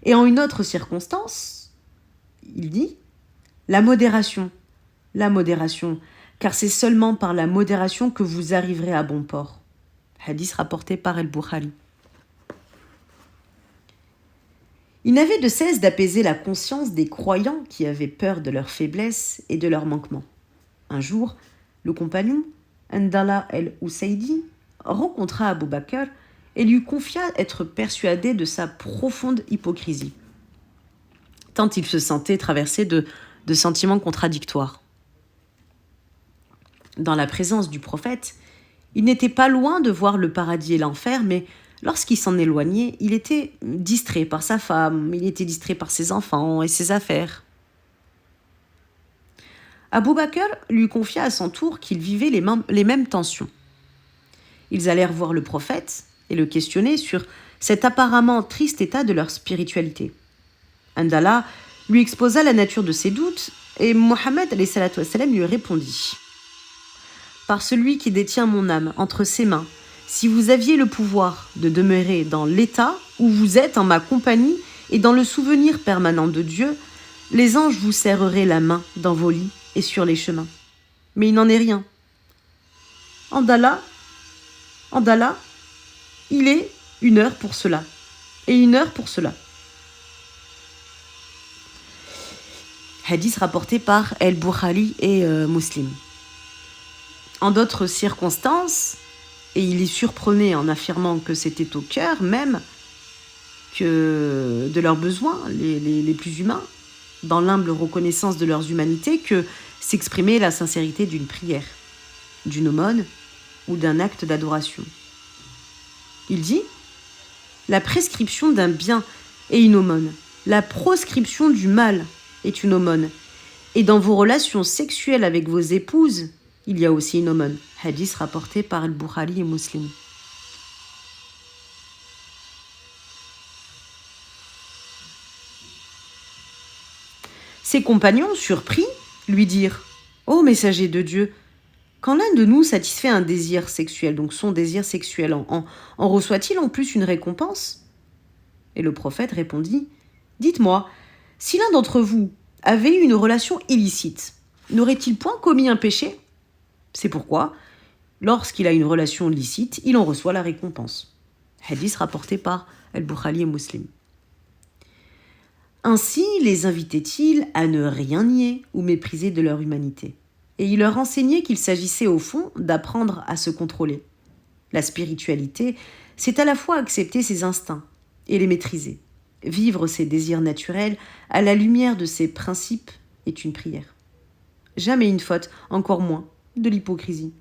Et en une autre circonstance, il dit « la modération, car c'est seulement par la modération que vous arriverez à bon port. » Hadith rapporté par Al-Bukhari. Il n'avait de cesse d'apaiser la conscience des croyants qui avaient peur de leur faiblesse et de leurs manquements. Un jour, le compagnon, Andala el-Oussaidi, rencontra Abu Bakr et lui confia être persuadé de sa profonde hypocrisie, tant il se sentait traversé de sentiments contradictoires. Dans la présence du prophète, il n'était pas loin de voir le paradis et l'enfer, mais lorsqu'il s'en éloignait, il était distrait par sa femme, il était distrait par ses enfants et ses affaires. Abu Bakr lui confia à son tour qu'il vivait les mêmes tensions. Ils allèrent voir le prophète et le questionner sur cet apparemment triste état de leur spiritualité. Andallah lui exposa la nature de ses doutes et Mohammed lui répondit « Par celui qui détient mon âme entre ses mains, si vous aviez le pouvoir de demeurer dans l'état où vous êtes en ma compagnie et dans le souvenir permanent de Dieu, les anges vous serreraient la main dans vos lits et sur les chemins. Mais il n'en est rien. Andallah, il est 1 heure pour cela, et 1 heure pour cela. » Hadith rapporté par El-Bukhari et Muslim. En d'autres circonstances, et il y surprenait en affirmant que c'était au cœur même que de leurs besoins les plus humains, dans l'humble reconnaissance de leurs humanités, que s'exprimait la sincérité d'une prière, d'une aumône ou d'un acte d'adoration. Il dit « La prescription d'un bien est une aumône, la proscription du mal est une aumône, et dans vos relations sexuelles avec vos épouses, il y a aussi une aumône. » Hadith rapporté par Al-Bukhari et Muslim. Ses compagnons, surpris, lui dirent « Ô messager de Dieu, quand l'un de nous satisfait un désir sexuel, donc son désir sexuel, en reçoit-il en plus une récompense ?» Et le prophète répondit « Dites-moi, si l'un d'entre vous avait eu une relation illicite, n'aurait-il point commis un péché ? C'est pourquoi, lorsqu'il a une relation licite, il en reçoit la récompense. » Hadith rapporté par Al-Bukhari et Muslim. Ainsi les invitait-il à ne rien nier ou mépriser de leur humanité. Et il leur enseignait qu'il s'agissait au fond d'apprendre à se contrôler. La spiritualité, c'est à la fois accepter ses instincts et les maîtriser. Vivre ses désirs naturels à la lumière de ses principes est une prière. Jamais une faute, encore moins de l'hypocrisie.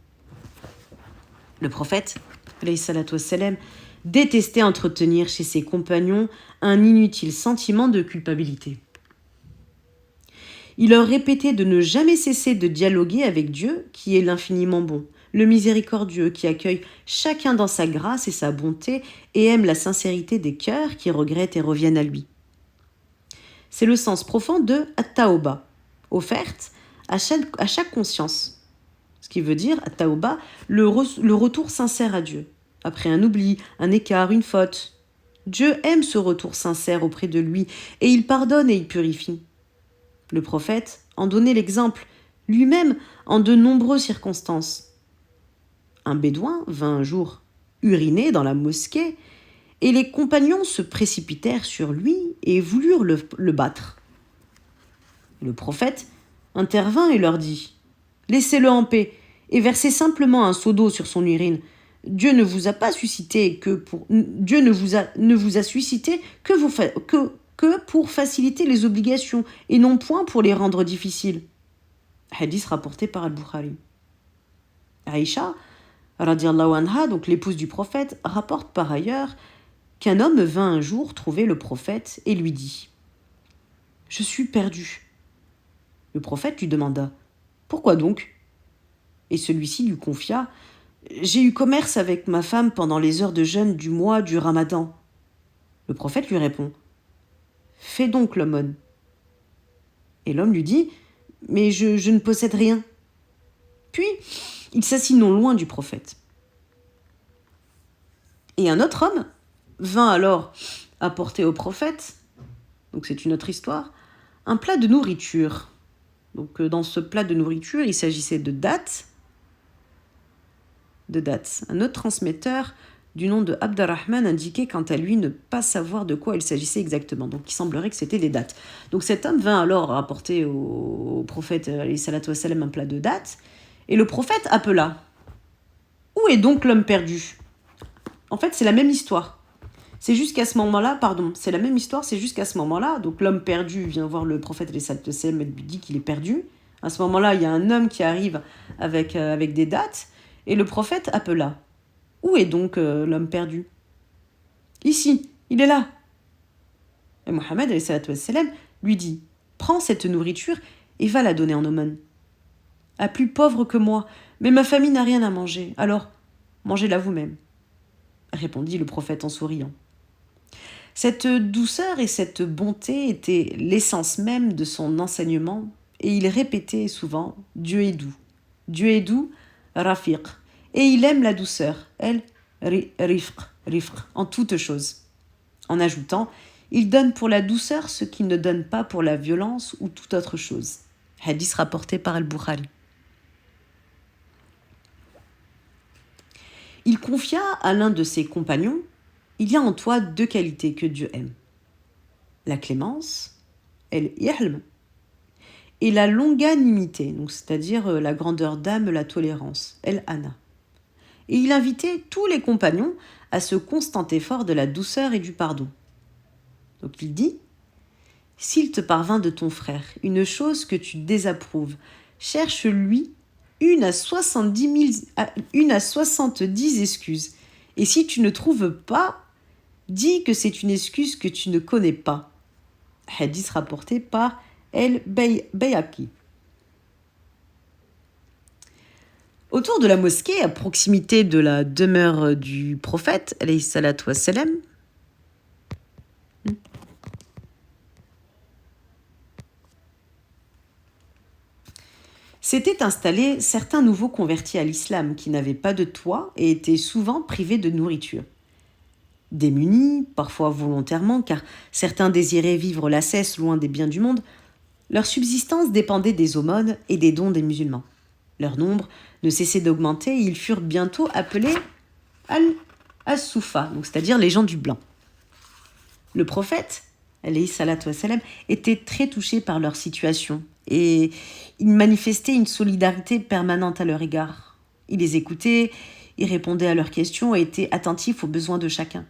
Le prophète, alayhi salatu wassalam, détestait entretenir chez ses compagnons un inutile sentiment de culpabilité. Il leur répétait de ne jamais cesser de dialoguer avec Dieu, qui est l'infiniment bon, le miséricordieux, qui accueille chacun dans sa grâce et sa bonté et aime la sincérité des cœurs qui regrettent et reviennent à lui. C'est le sens profond de at-taouba, offerte à chaque conscience. Ce qui veut dire, at-taouba, le retour sincère à Dieu, après un oubli, un écart, une faute. Dieu aime ce retour sincère auprès de lui et il pardonne et il purifie. Le prophète en donnait l'exemple, lui-même en de nombreuses circonstances. Un bédouin vint un jour uriner dans la mosquée et les compagnons se précipitèrent sur lui et voulurent le battre. Le prophète intervint et leur dit « Laissez-le en paix et versez simplement un seau d'eau sur son urine. Dieu ne vous a suscité que pour faciliter les obligations et non point pour les rendre difficiles. » Hadith rapporté par Al-Bukhari. Aïcha, radiallahu anha, donc l'épouse du prophète, rapporte par ailleurs qu'un homme vint un jour trouver le prophète et lui dit « Je suis perdu. » Le prophète lui demanda « Pourquoi donc ?» Et celui-ci lui confia « J'ai eu commerce avec ma femme pendant les heures de jeûne du mois du Ramadan. » Le prophète lui répond « Fais donc l'aumône. » Et l'homme lui dit « Mais je ne possède rien. » Puis, il s'assit non loin du prophète. Et un autre homme vint alors apporter au prophète, donc c'est une autre histoire, un plat de nourriture. Donc dans ce plat de nourriture, il s'agissait de dattes. Un autre transmetteur du nom de Abdurrahman indiquait quant à lui ne pas savoir de quoi il s'agissait exactement. Donc il semblerait que c'était des dattes. Donc cet homme vint alors apporter au prophète alayhi salatu wassalam un plat de dattes et le prophète appela « Où Où est donc l'homme perdu? En fait, c'est la même histoire. C'est jusqu'à ce moment-là, c'est la même histoire, c'est jusqu'à ce moment-là. Donc l'homme perdu vient voir le prophète et lui dit qu'il est perdu. À ce moment-là, il y a un homme qui arrive avec des dates, et le prophète appela. Où est donc l'homme perdu? Ici, il est là. Et Mohammed lui dit, prends cette nourriture et va la donner en aumône. À plus pauvre que moi, mais ma famille n'a rien à manger, alors mangez-la vous-même, répondit le prophète en souriant. Cette douceur et cette bonté étaient l'essence même de son enseignement, et il répétait souvent « Dieu est doux, rafiq », et il aime la douceur, elle, rifq, en toutes choses. En ajoutant « Il donne pour la douceur ce qu'il ne donne pas pour la violence ou toute autre chose ». Hadith rapporté par Al-Bukhari. Il confia à l'un de ses compagnons « Il y a en toi 2 qualités que Dieu aime. La clémence, el-yahlm, et la longanimité, donc c'est-à-dire la grandeur d'âme, la tolérance, el-ana. Et il invitait tous les compagnons à ce constant effort de la douceur et du pardon. Donc il dit « S'il te parvint de ton frère une chose que tu désapprouves, cherche-lui une à 70 excuses. Et si tu ne trouves pas, dis que c'est une excuse que tu ne connais pas. » Hadith rapporté par El-Bayhaqi. Autour de la mosquée, à proximité de la demeure du prophète, alayhi salatu wassalam, s'étaient installés certains nouveaux convertis à l'islam qui n'avaient pas de toit et étaient souvent privés de nourriture. Démunis, parfois volontairement, car certains désiraient vivre l'ascèse loin des biens du monde, leur subsistance dépendait des aumônes et des dons des musulmans. Leur nombre ne cessait d'augmenter et ils furent bientôt appelés Al-Soufa, c'est-à-dire les gens du blanc. Le prophète, alayhi salatu wassalam, était très touché par leur situation et il manifestait une solidarité permanente à leur égard. Il les écoutait, il répondait à leurs questions et était attentif aux besoins de chacun.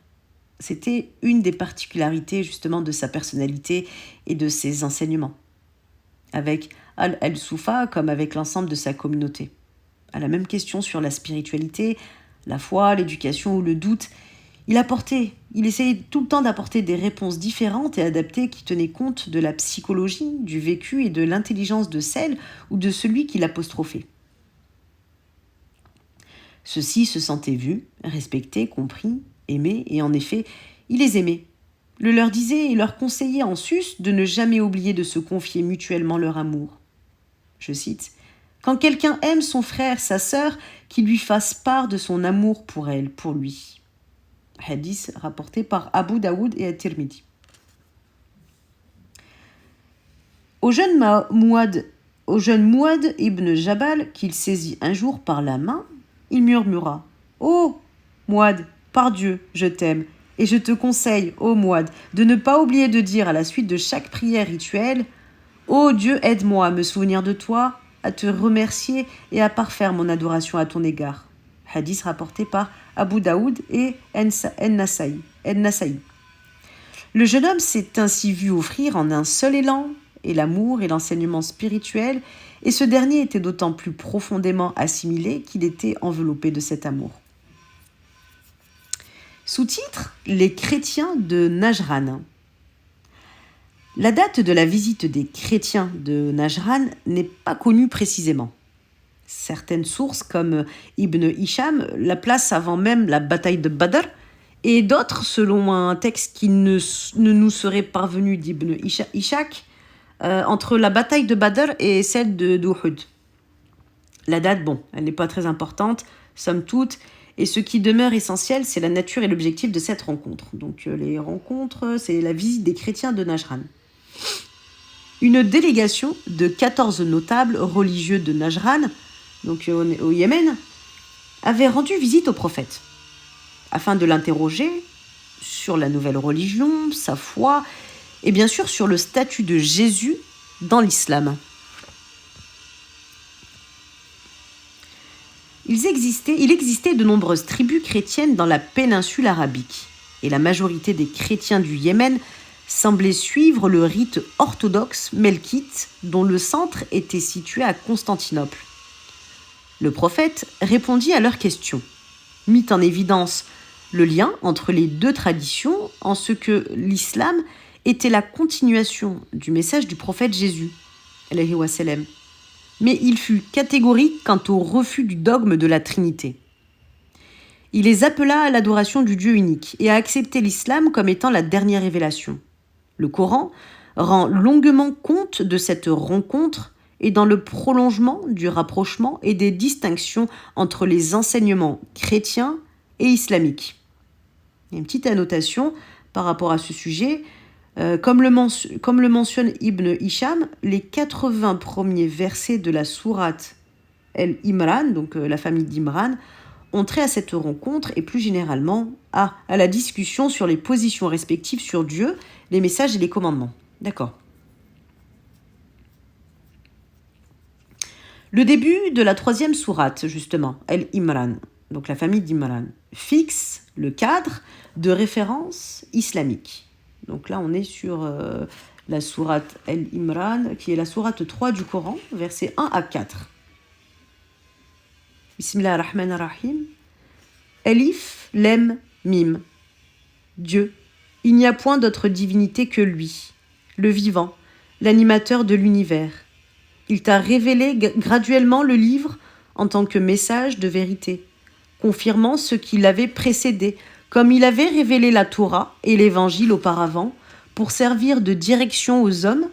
C'était une des particularités justement de sa personnalité et de ses enseignements. Avec Al-Soufa comme avec l'ensemble de sa communauté. À la même question sur la spiritualité, la foi, l'éducation ou le doute, il essayait tout le temps d'apporter des réponses différentes et adaptées qui tenaient compte de la psychologie, du vécu et de l'intelligence de celle ou de celui qui l'apostrophait. Ceux-ci se sentaient vus, respectés, compris, aimés, et en effet, il les aimait. Le leur disait et leur conseillait en sus de ne jamais oublier de se confier mutuellement leur amour. Je cite, « Quand quelqu'un aime son frère, sa sœur, qu'il lui fasse part de son amour pour elle, pour lui. » Hadith rapporté par Abu Daoud et At-Tirmidhi. Au jeune Mouad ibn Jabal, qu'il saisit un jour par la main, il murmura « Oh, Mouad, par Dieu, je t'aime, et je te conseille, ô Mouad, de ne pas oublier de dire à la suite de chaque prière rituelle « Ô Dieu, aide-moi à me souvenir de toi, à te remercier et à parfaire mon adoration à ton égard. » Hadith rapporté par Abu Daoud et En-Nasaï. Le jeune homme s'est ainsi vu offrir en un seul élan et l'amour et l'enseignement spirituel, et ce dernier était d'autant plus profondément assimilé qu'il était enveloppé de cet amour. Sous-titre « Les chrétiens de Najran ». La date de la visite des chrétiens de Najran n'est pas connue précisément. Certaines sources, comme Ibn Hisham, la placent avant même la bataille de Badr, et d'autres, selon un texte qui ne nous serait parvenu d'Ibn Ishaq, entre la bataille de Badr et celle d'Uhud. La date, elle n'est pas très importante, somme toute, et ce qui demeure essentiel, c'est la nature et l'objectif de cette rencontre. Donc les rencontres, c'est la visite des chrétiens de Najran. Une délégation de 14 notables religieux de Najran, donc au Yémen, avait rendu visite au prophète, afin de l'interroger sur la nouvelle religion, sa foi, et bien sûr sur le statut de Jésus dans l'islam. Il existait de nombreuses tribus chrétiennes dans la péninsule arabique, et la majorité des chrétiens du Yémen semblaient suivre le rite orthodoxe melkite dont le centre était situé à Constantinople. Le prophète répondit à leurs questions, mit en évidence le lien entre les deux traditions en ce que l'islam était la continuation du message du prophète Jésus, alayhi wa sallam. Mais il fut catégorique quant au refus du dogme de la Trinité. Il les appela à l'adoration du Dieu unique et à accepter l'islam comme étant la dernière révélation. Le Coran rend longuement compte de cette rencontre et dans le prolongement du rapprochement et des distinctions entre les enseignements chrétiens et islamiques. Il y a une petite annotation par rapport à ce sujet. Comme le mentionne Ibn Hisham, les 80 premiers versets de la sourate El-Imran, donc la famille d'Imran, ont trait à cette rencontre et plus généralement à la discussion sur les positions respectives sur Dieu, les messages et les commandements. D'accord. Le début de la 3e sourate, justement, El-Imran, donc la famille d'Imran, fixe le cadre de référence islamique. Donc là, on est sur la sourate El-Imran, qui est la sourate 3 du Coran, versets 1 à 4. Bismillah ar-Rahman ar-Rahim. Elif, Lem, Mim. Dieu, il n'y a point d'autre divinité que lui, le vivant, l'animateur de l'univers. Il t'a révélé graduellement le livre en tant que message de vérité, confirmant ce qui l'avait précédé, comme il avait révélé la Torah et l'Évangile auparavant, pour servir de direction aux hommes,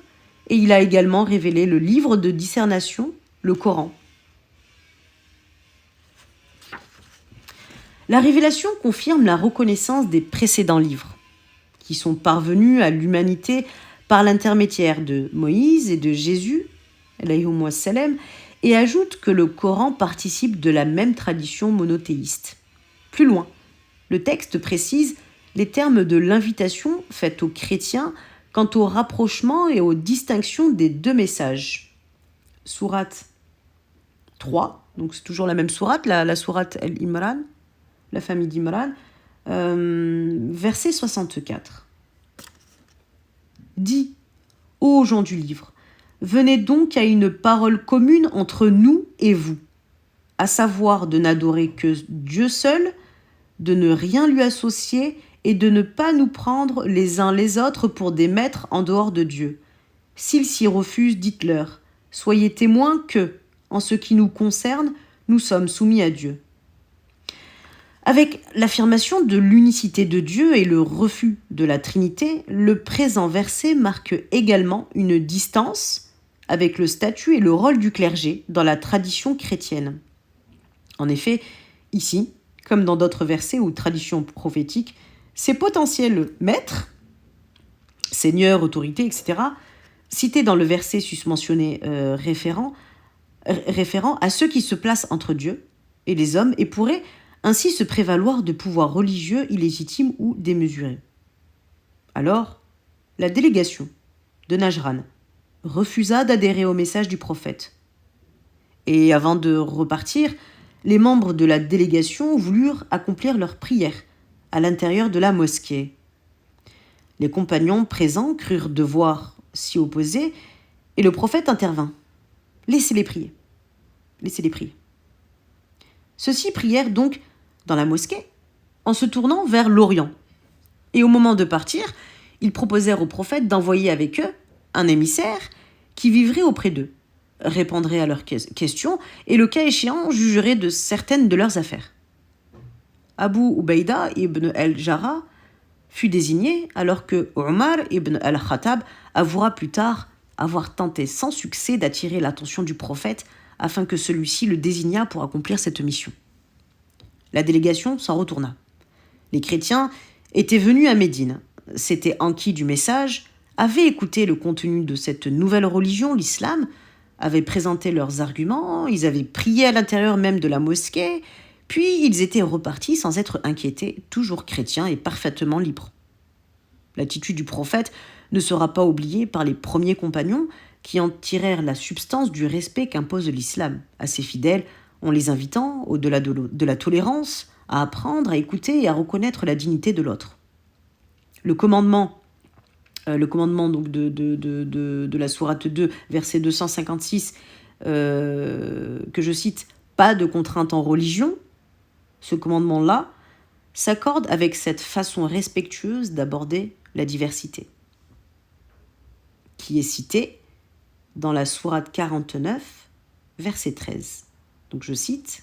et il a également révélé le livre de discernation, le Coran. La révélation confirme la reconnaissance des précédents livres, qui sont parvenus à l'humanité par l'intermédiaire de Moïse et de Jésus, alayhum wassalam, et ajoute que le Coran participe de la même tradition monothéiste. Plus loin, le texte précise les termes de l'invitation faite aux chrétiens quant au rapprochement et aux distinctions des deux messages. Sourate 3, donc c'est toujours la même sourate, la sourate El-Imran, la famille d'Imran, verset 64. Dis, ô gens du livre, venez donc à une parole commune entre nous et vous, à savoir de n'adorer que Dieu seul, de ne rien lui associer et de ne pas nous prendre les uns les autres pour des maîtres en dehors de Dieu. S'ils s'y refusent, dites-leur, soyez témoins que, en ce qui nous concerne, nous sommes soumis à Dieu. Avec l'affirmation de l'unicité de Dieu et le refus de la Trinité, le présent verset marque également une distance avec le statut et le rôle du clergé dans la tradition chrétienne. En effet, ici, comme dans d'autres versets ou traditions prophétiques, ces potentiels maîtres, seigneurs, autorités, etc., cités dans le verset susmentionné référent à ceux qui se placent entre Dieu et les hommes et pourraient ainsi se prévaloir de pouvoirs religieux illégitimes ou démesurés. Alors, la délégation de Najran refusa d'adhérer au message du prophète. Et avant de repartir, les membres de la délégation voulurent accomplir leur prière à l'intérieur de la mosquée. Les compagnons présents crurent devoir s'y opposer et le prophète intervint. Laissez-les prier. Laissez-les prier. Ceux-ci prièrent donc dans la mosquée en se tournant vers l'Orient. Et au moment de partir, ils proposèrent au prophète d'envoyer avec eux un émissaire qui vivrait auprès d'eux, répondrait à leurs questions et, le cas échéant, jugerait de certaines de leurs affaires. Abu Ubaïda ibn al-Jarrah fut désigné alors que Omar ibn al-Khattab avouera plus tard avoir tenté sans succès d'attirer l'attention du prophète afin que celui-ci le désignât pour accomplir cette mission. La délégation s'en retourna. Les chrétiens étaient venus à Médine, s'étaient enquis du message, avaient écouté le contenu de cette nouvelle religion, l'islam, avaient présenté leurs arguments, ils avaient prié à l'intérieur même de la mosquée, puis ils étaient repartis sans être inquiétés, toujours chrétiens et parfaitement libres. L'attitude du prophète ne sera pas oubliée par les premiers compagnons qui en tirèrent la substance du respect qu'impose l'islam à ses fidèles en les invitant, au-delà de la tolérance, à apprendre, à écouter et à reconnaître la dignité de l'autre. Le commandement donc de la sourate 2, verset 256, que je cite, « Pas de contrainte en religion », ce commandement-là s'accorde avec cette façon respectueuse d'aborder la diversité, qui est citée dans la sourate 49, verset 13. Donc je cite,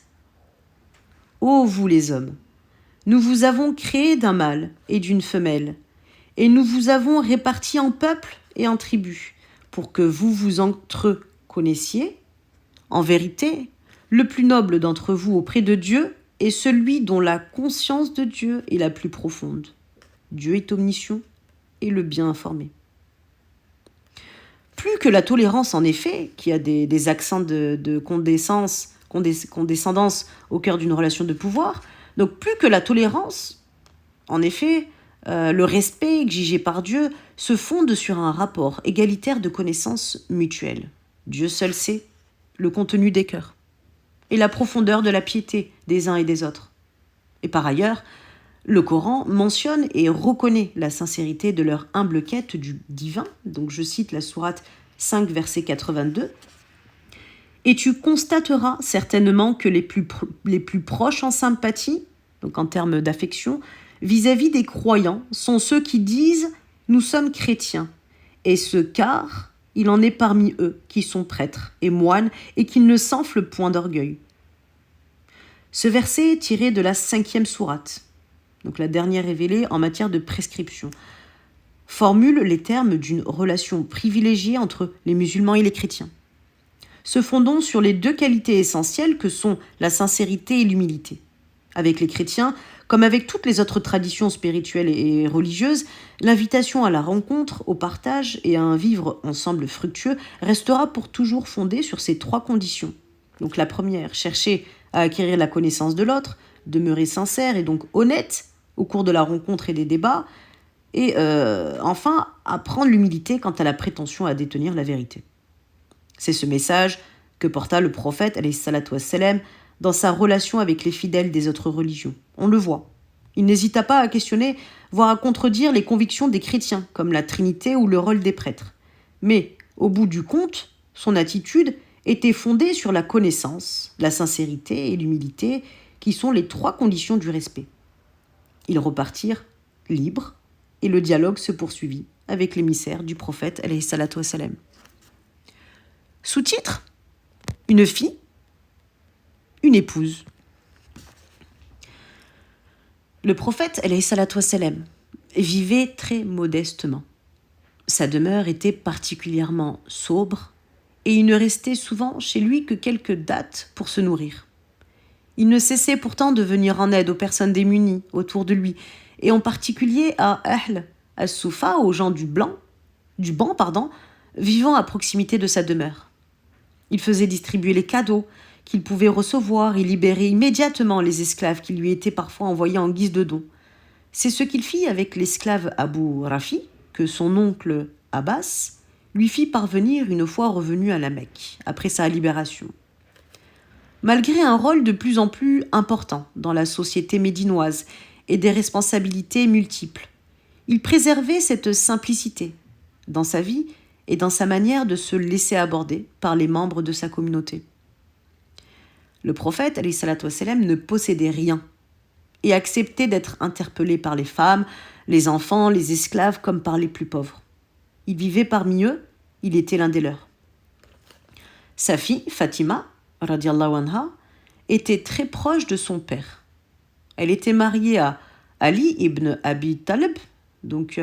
« Ô vous les hommes, nous vous avons créé d'un mâle et d'une femelle, et nous vous avons répartis en peuples et en tribus, pour que vous vous entre connaissiez. En vérité, le plus noble d'entre vous auprès de Dieu est celui dont la conscience de Dieu est la plus profonde. Dieu est omniscient et le bien informé. » Plus que la tolérance, en effet, qui a des accents de condescendance au cœur d'une relation de pouvoir, donc plus que la tolérance, en effet, le respect exigé par Dieu se fonde sur un rapport égalitaire de connaissance mutuelle. Dieu seul sait le contenu des cœurs et la profondeur de la piété des uns et des autres. Et par ailleurs, le Coran mentionne et reconnaît la sincérité de leur humble quête du divin. Donc je cite la sourate 5, verset 82. « Et tu constateras certainement que les plus proches en sympathie, donc en termes d'affection, vis-à-vis des croyants, sont ceux qui disent « Nous sommes chrétiens », et ce car il en est parmi eux qui sont prêtres et moines et qui ne s'enflent point d'orgueil. » Ce verset est tiré de la 5e sourate, donc la dernière révélée en matière de prescription, formule les termes d'une relation privilégiée entre les musulmans et les chrétiens, se fondant sur les deux qualités essentielles que sont la sincérité et l'humilité. Avec les chrétiens, comme avec toutes les autres traditions spirituelles et religieuses, l'invitation à la rencontre, au partage et à un vivre ensemble fructueux restera pour toujours fondée sur ces 3 conditions. Donc la première, chercher à acquérir la connaissance de l'autre, demeurer sincère et donc honnête au cours de la rencontre et des débats, et enfin, apprendre l'humilité quant à la prétention à détenir la vérité. C'est ce message que porta le prophète, alayhi salatu wassalam, dans sa relation avec les fidèles des autres religions. On le voit. Il n'hésita pas à questionner, voire à contredire les convictions des chrétiens, comme la Trinité ou le rôle des prêtres. Mais, au bout du compte, son attitude était fondée sur la connaissance, la sincérité et l'humilité, qui sont les 3 conditions du respect. Ils repartirent libres, et le dialogue se poursuivit avec l'émissaire du prophète, alayhi salatu wassalam. Sous-titre : une fille, une épouse. Le prophète, alayhi salatu wassalam, vivait très modestement. Sa demeure était particulièrement sobre et il ne restait souvent chez lui que quelques dattes pour se nourrir. Il ne cessait pourtant de venir en aide aux personnes démunies autour de lui, et en particulier à Ahl as-Soufa, aux gens du banc, vivant à proximité de sa demeure. Il faisait distribuer les cadeaux qu'il pouvait recevoir et libérer immédiatement les esclaves qui lui étaient parfois envoyés en guise de dons. C'est ce qu'il fit avec l'esclave Abu Rafi, que son oncle Abbas lui fit parvenir une fois revenu à la Mecque, après sa libération. Malgré un rôle de plus en plus important dans la société médinoise et des responsabilités multiples, il préservait cette simplicité dans sa vie et dans sa manière de se laisser aborder par les membres de sa communauté. Le prophète, alayhi salatu wassalam, ne possédait rien et acceptait d'être interpellé par les femmes, les enfants, les esclaves comme par les plus pauvres. Il vivait parmi eux, il était l'un des leurs. Sa fille, Fatima, radiallahu anha, était très proche de son père. Elle était mariée à Ali ibn Abi Talib, donc,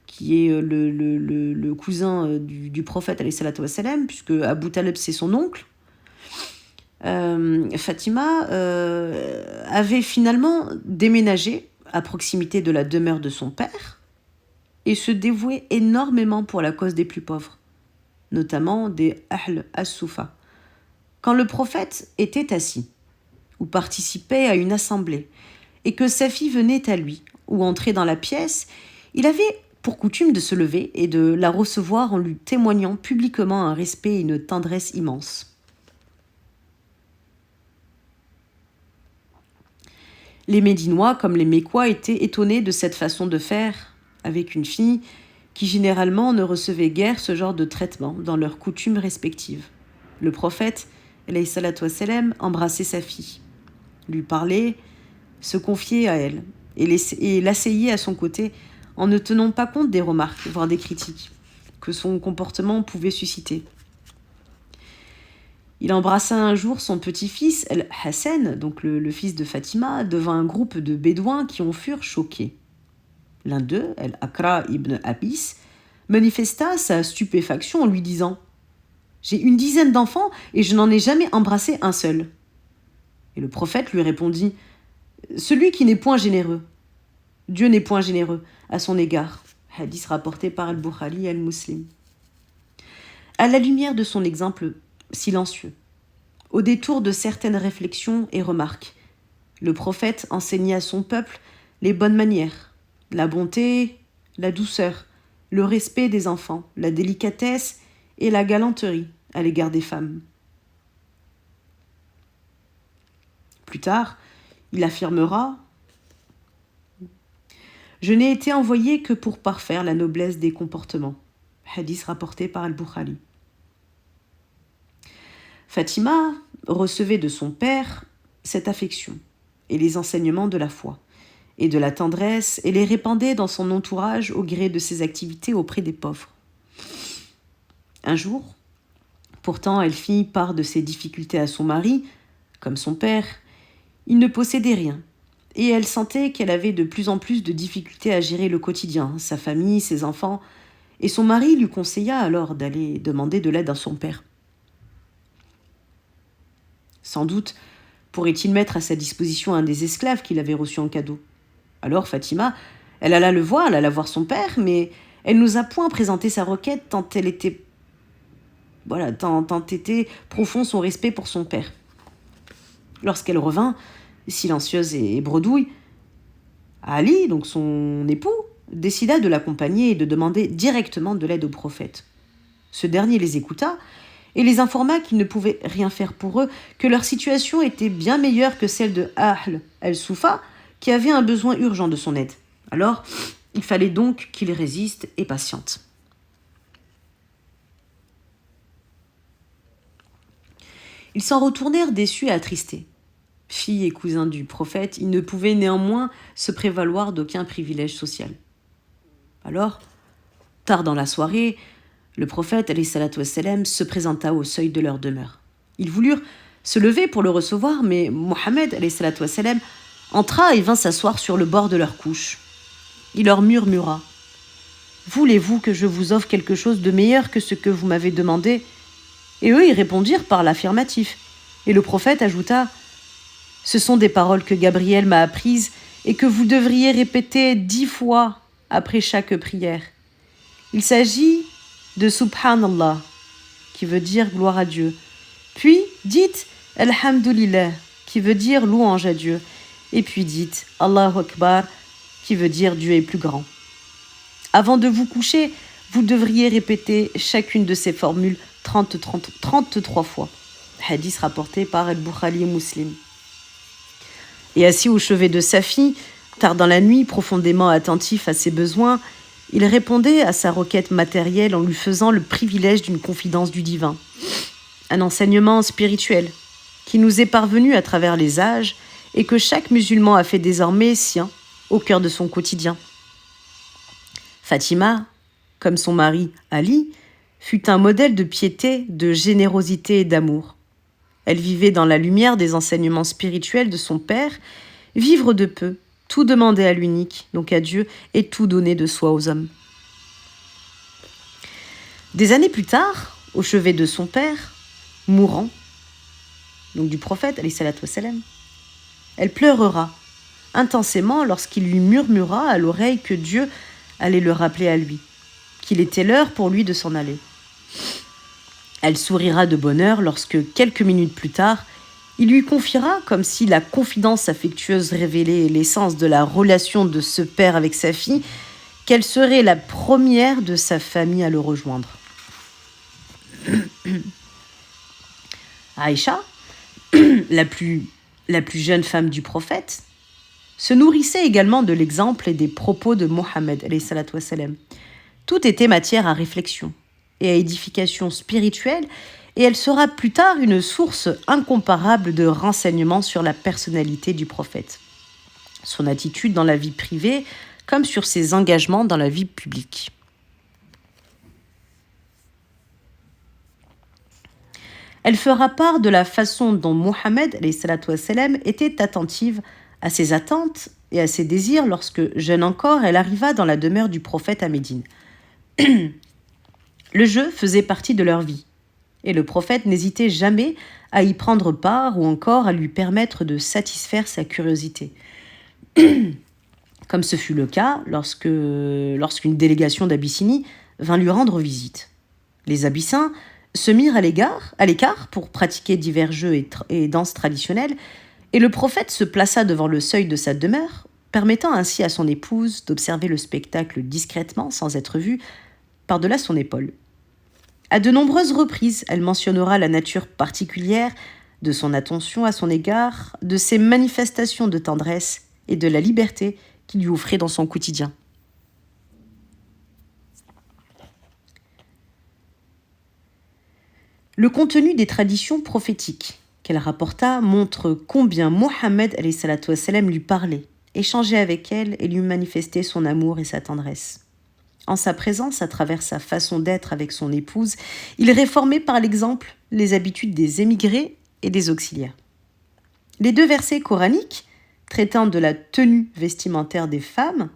qui est le cousin du prophète, alayhi salatu wassalam, puisque Abu Talib, c'est son oncle. Fatima avait finalement déménagé à proximité de la demeure de son père et se dévouait énormément pour la cause des plus pauvres, notamment des Ahl as-Soufa. Quand le prophète était assis ou participait à une assemblée et que sa fille venait à lui ou entrait dans la pièce, il avait pour coutume de se lever et de la recevoir en lui témoignant publiquement un respect et une tendresse immenses. Les Médinois, comme les Mécois, étaient étonnés de cette façon de faire avec une fille qui généralement ne recevait guère ce genre de traitement dans leurs coutumes respectives. Le prophète, alayhi salatu wassalam, embrassait sa fille, lui parlait, se confiait à elle et l'asseyait à son côté en ne tenant pas compte des remarques, voire des critiques que son comportement pouvait susciter. Il embrassa un jour son petit-fils, El-Hassan, donc le fils de Fatima, devant un groupe de bédouins qui en furent choqués. L'un d'eux, El-Akra ibn Abis, manifesta sa stupéfaction en lui disant « J'ai une dizaine d'enfants et je n'en ai jamais embrassé un seul. » Et le prophète lui répondit « Celui qui n'est point généreux, Dieu n'est point généreux à son égard. » Hadith rapporté par Al-Bukhari et Al-Muslim. À la lumière de son exemple silencieux, au détour de certaines réflexions et remarques, le prophète enseignait à son peuple les bonnes manières, la bonté, la douceur, le respect des enfants, la délicatesse et la galanterie à l'égard des femmes. Plus tard, il affirmera « Je n'ai été envoyé que pour parfaire la noblesse des comportements. » Hadith rapporté par Al-Bukhari. Fatima recevait de son père cette affection et les enseignements de la foi et de la tendresse et les répandait dans son entourage au gré de ses activités auprès des pauvres. Un jour, pourtant, elle fit part de ses difficultés à son mari, comme son père. Il ne possédait rien et elle sentait qu'elle avait de plus en plus de difficultés à gérer le quotidien, sa famille, ses enfants, et son mari lui conseilla alors d'aller demander de l'aide à son père. Sans doute pourrait-il mettre à sa disposition un des esclaves qu'il avait reçu en cadeau. Alors Fatima, elle alla voir son père, mais elle n'osa point présenter sa requête tant était profond son respect pour son père. Lorsqu'elle revint, silencieuse et bredouille, Ali, donc son époux, décida de l'accompagner et de demander directement de l'aide au prophète. Ce dernier les écouta et les informa qu'il ne pouvait rien faire pour eux, que leur situation était bien meilleure que celle de Ahl el-Soufa, qui avait un besoin urgent de son aide. Alors, il fallait donc qu'il résiste et patiente. Ils s'en retournèrent déçus et attristés. Fille et cousin du prophète, ils ne pouvaient néanmoins se prévaloir d'aucun privilège social. Alors, tard dans la soirée, le prophète alayhi salatu wassalam se présenta au seuil de leur demeure. Ils voulurent se lever pour le recevoir, mais Mohammed alayhi salatu wassalam entra et vint s'asseoir sur le bord de leur couche. Il leur murmura « Voulez-vous que je vous offre quelque chose de meilleur que ce que vous m'avez demandé ?» Et eux y répondirent par l'affirmatif. Et le prophète ajouta « Ce sont des paroles que Gabriel m'a apprises et que vous devriez répéter 10 fois après chaque prière. Il s'agit de Subhanallah, qui veut dire gloire à Dieu. Puis dites Alhamdulillah, qui veut dire louange à Dieu. Et puis dites Allahu Akbar, qui veut dire Dieu est plus grand. Avant de vous coucher, vous devriez répéter chacune de ces formules 33 fois. Hadith rapporté par Al-Bukhari et Muslim. Et assis au chevet de sa fille, tard dans la nuit, profondément attentif à ses besoins, il répondait à sa requête matérielle en lui faisant le privilège d'une confidence du divin. Un enseignement spirituel qui nous est parvenu à travers les âges et que chaque musulman a fait désormais sien au cœur de son quotidien. Fatima, comme son mari Ali, fut un modèle de piété, de générosité et d'amour. Elle vivait dans la lumière des enseignements spirituels de son père, vivre de peu, tout demander à l'unique, donc à Dieu, et tout donner de soi aux hommes. Des années plus tard, au chevet de son père, mourant, donc du prophète, alayhi salatu wassalam, elle pleurera intensément lorsqu'il lui murmura à l'oreille que Dieu allait le rappeler à lui, qu'il était l'heure pour lui de s'en aller. Elle sourira de bonheur lorsque, quelques minutes plus tard, il lui confiera, comme si la confidence affectueuse révélait l'essence de la relation de ce père avec sa fille, qu'elle serait la première de sa famille à le rejoindre. Aïcha, la plus jeune femme du prophète, se nourrissait également de l'exemple et des propos de Mohammed alayhi salatu wassalam. Tout était matière à réflexion et à édification spirituelle, et elle sera plus tard une source incomparable de renseignements sur la personnalité du prophète, son attitude dans la vie privée comme sur ses engagements dans la vie publique. Elle fera part de la façon dont Mohammed alayhi salatu wassalam était attentive à ses attentes et à ses désirs lorsque, jeune encore, elle arriva dans la demeure du prophète à Médine. Le jeu faisait partie de leur vie, et le prophète n'hésitait jamais à y prendre part ou encore à lui permettre de satisfaire sa curiosité. Comme ce fut le cas lorsqu'une délégation d'Abyssinie vint lui rendre visite. Les Abyssins se mirent à l'écart pour pratiquer divers jeux et danses traditionnelles, et le prophète se plaça devant le seuil de sa demeure, permettant ainsi à son épouse d'observer le spectacle discrètement, sans être vue, par-delà son épaule. À de nombreuses reprises, elle mentionnera la nature particulière de son attention à son égard, de ses manifestations de tendresse et de la liberté qu'il lui offrait dans son quotidien. Le contenu des traditions prophétiques qu'elle rapporta montre combien Mohammed alayhi salatu wassalam lui parlait, échangeait avec elle et lui manifestait son amour et sa tendresse. En sa présence, à travers sa façon d'être avec son épouse, il réformait par l'exemple les habitudes des émigrés et des auxiliaires. Les 2 versets coraniques traitant de la tenue vestimentaire des femmes,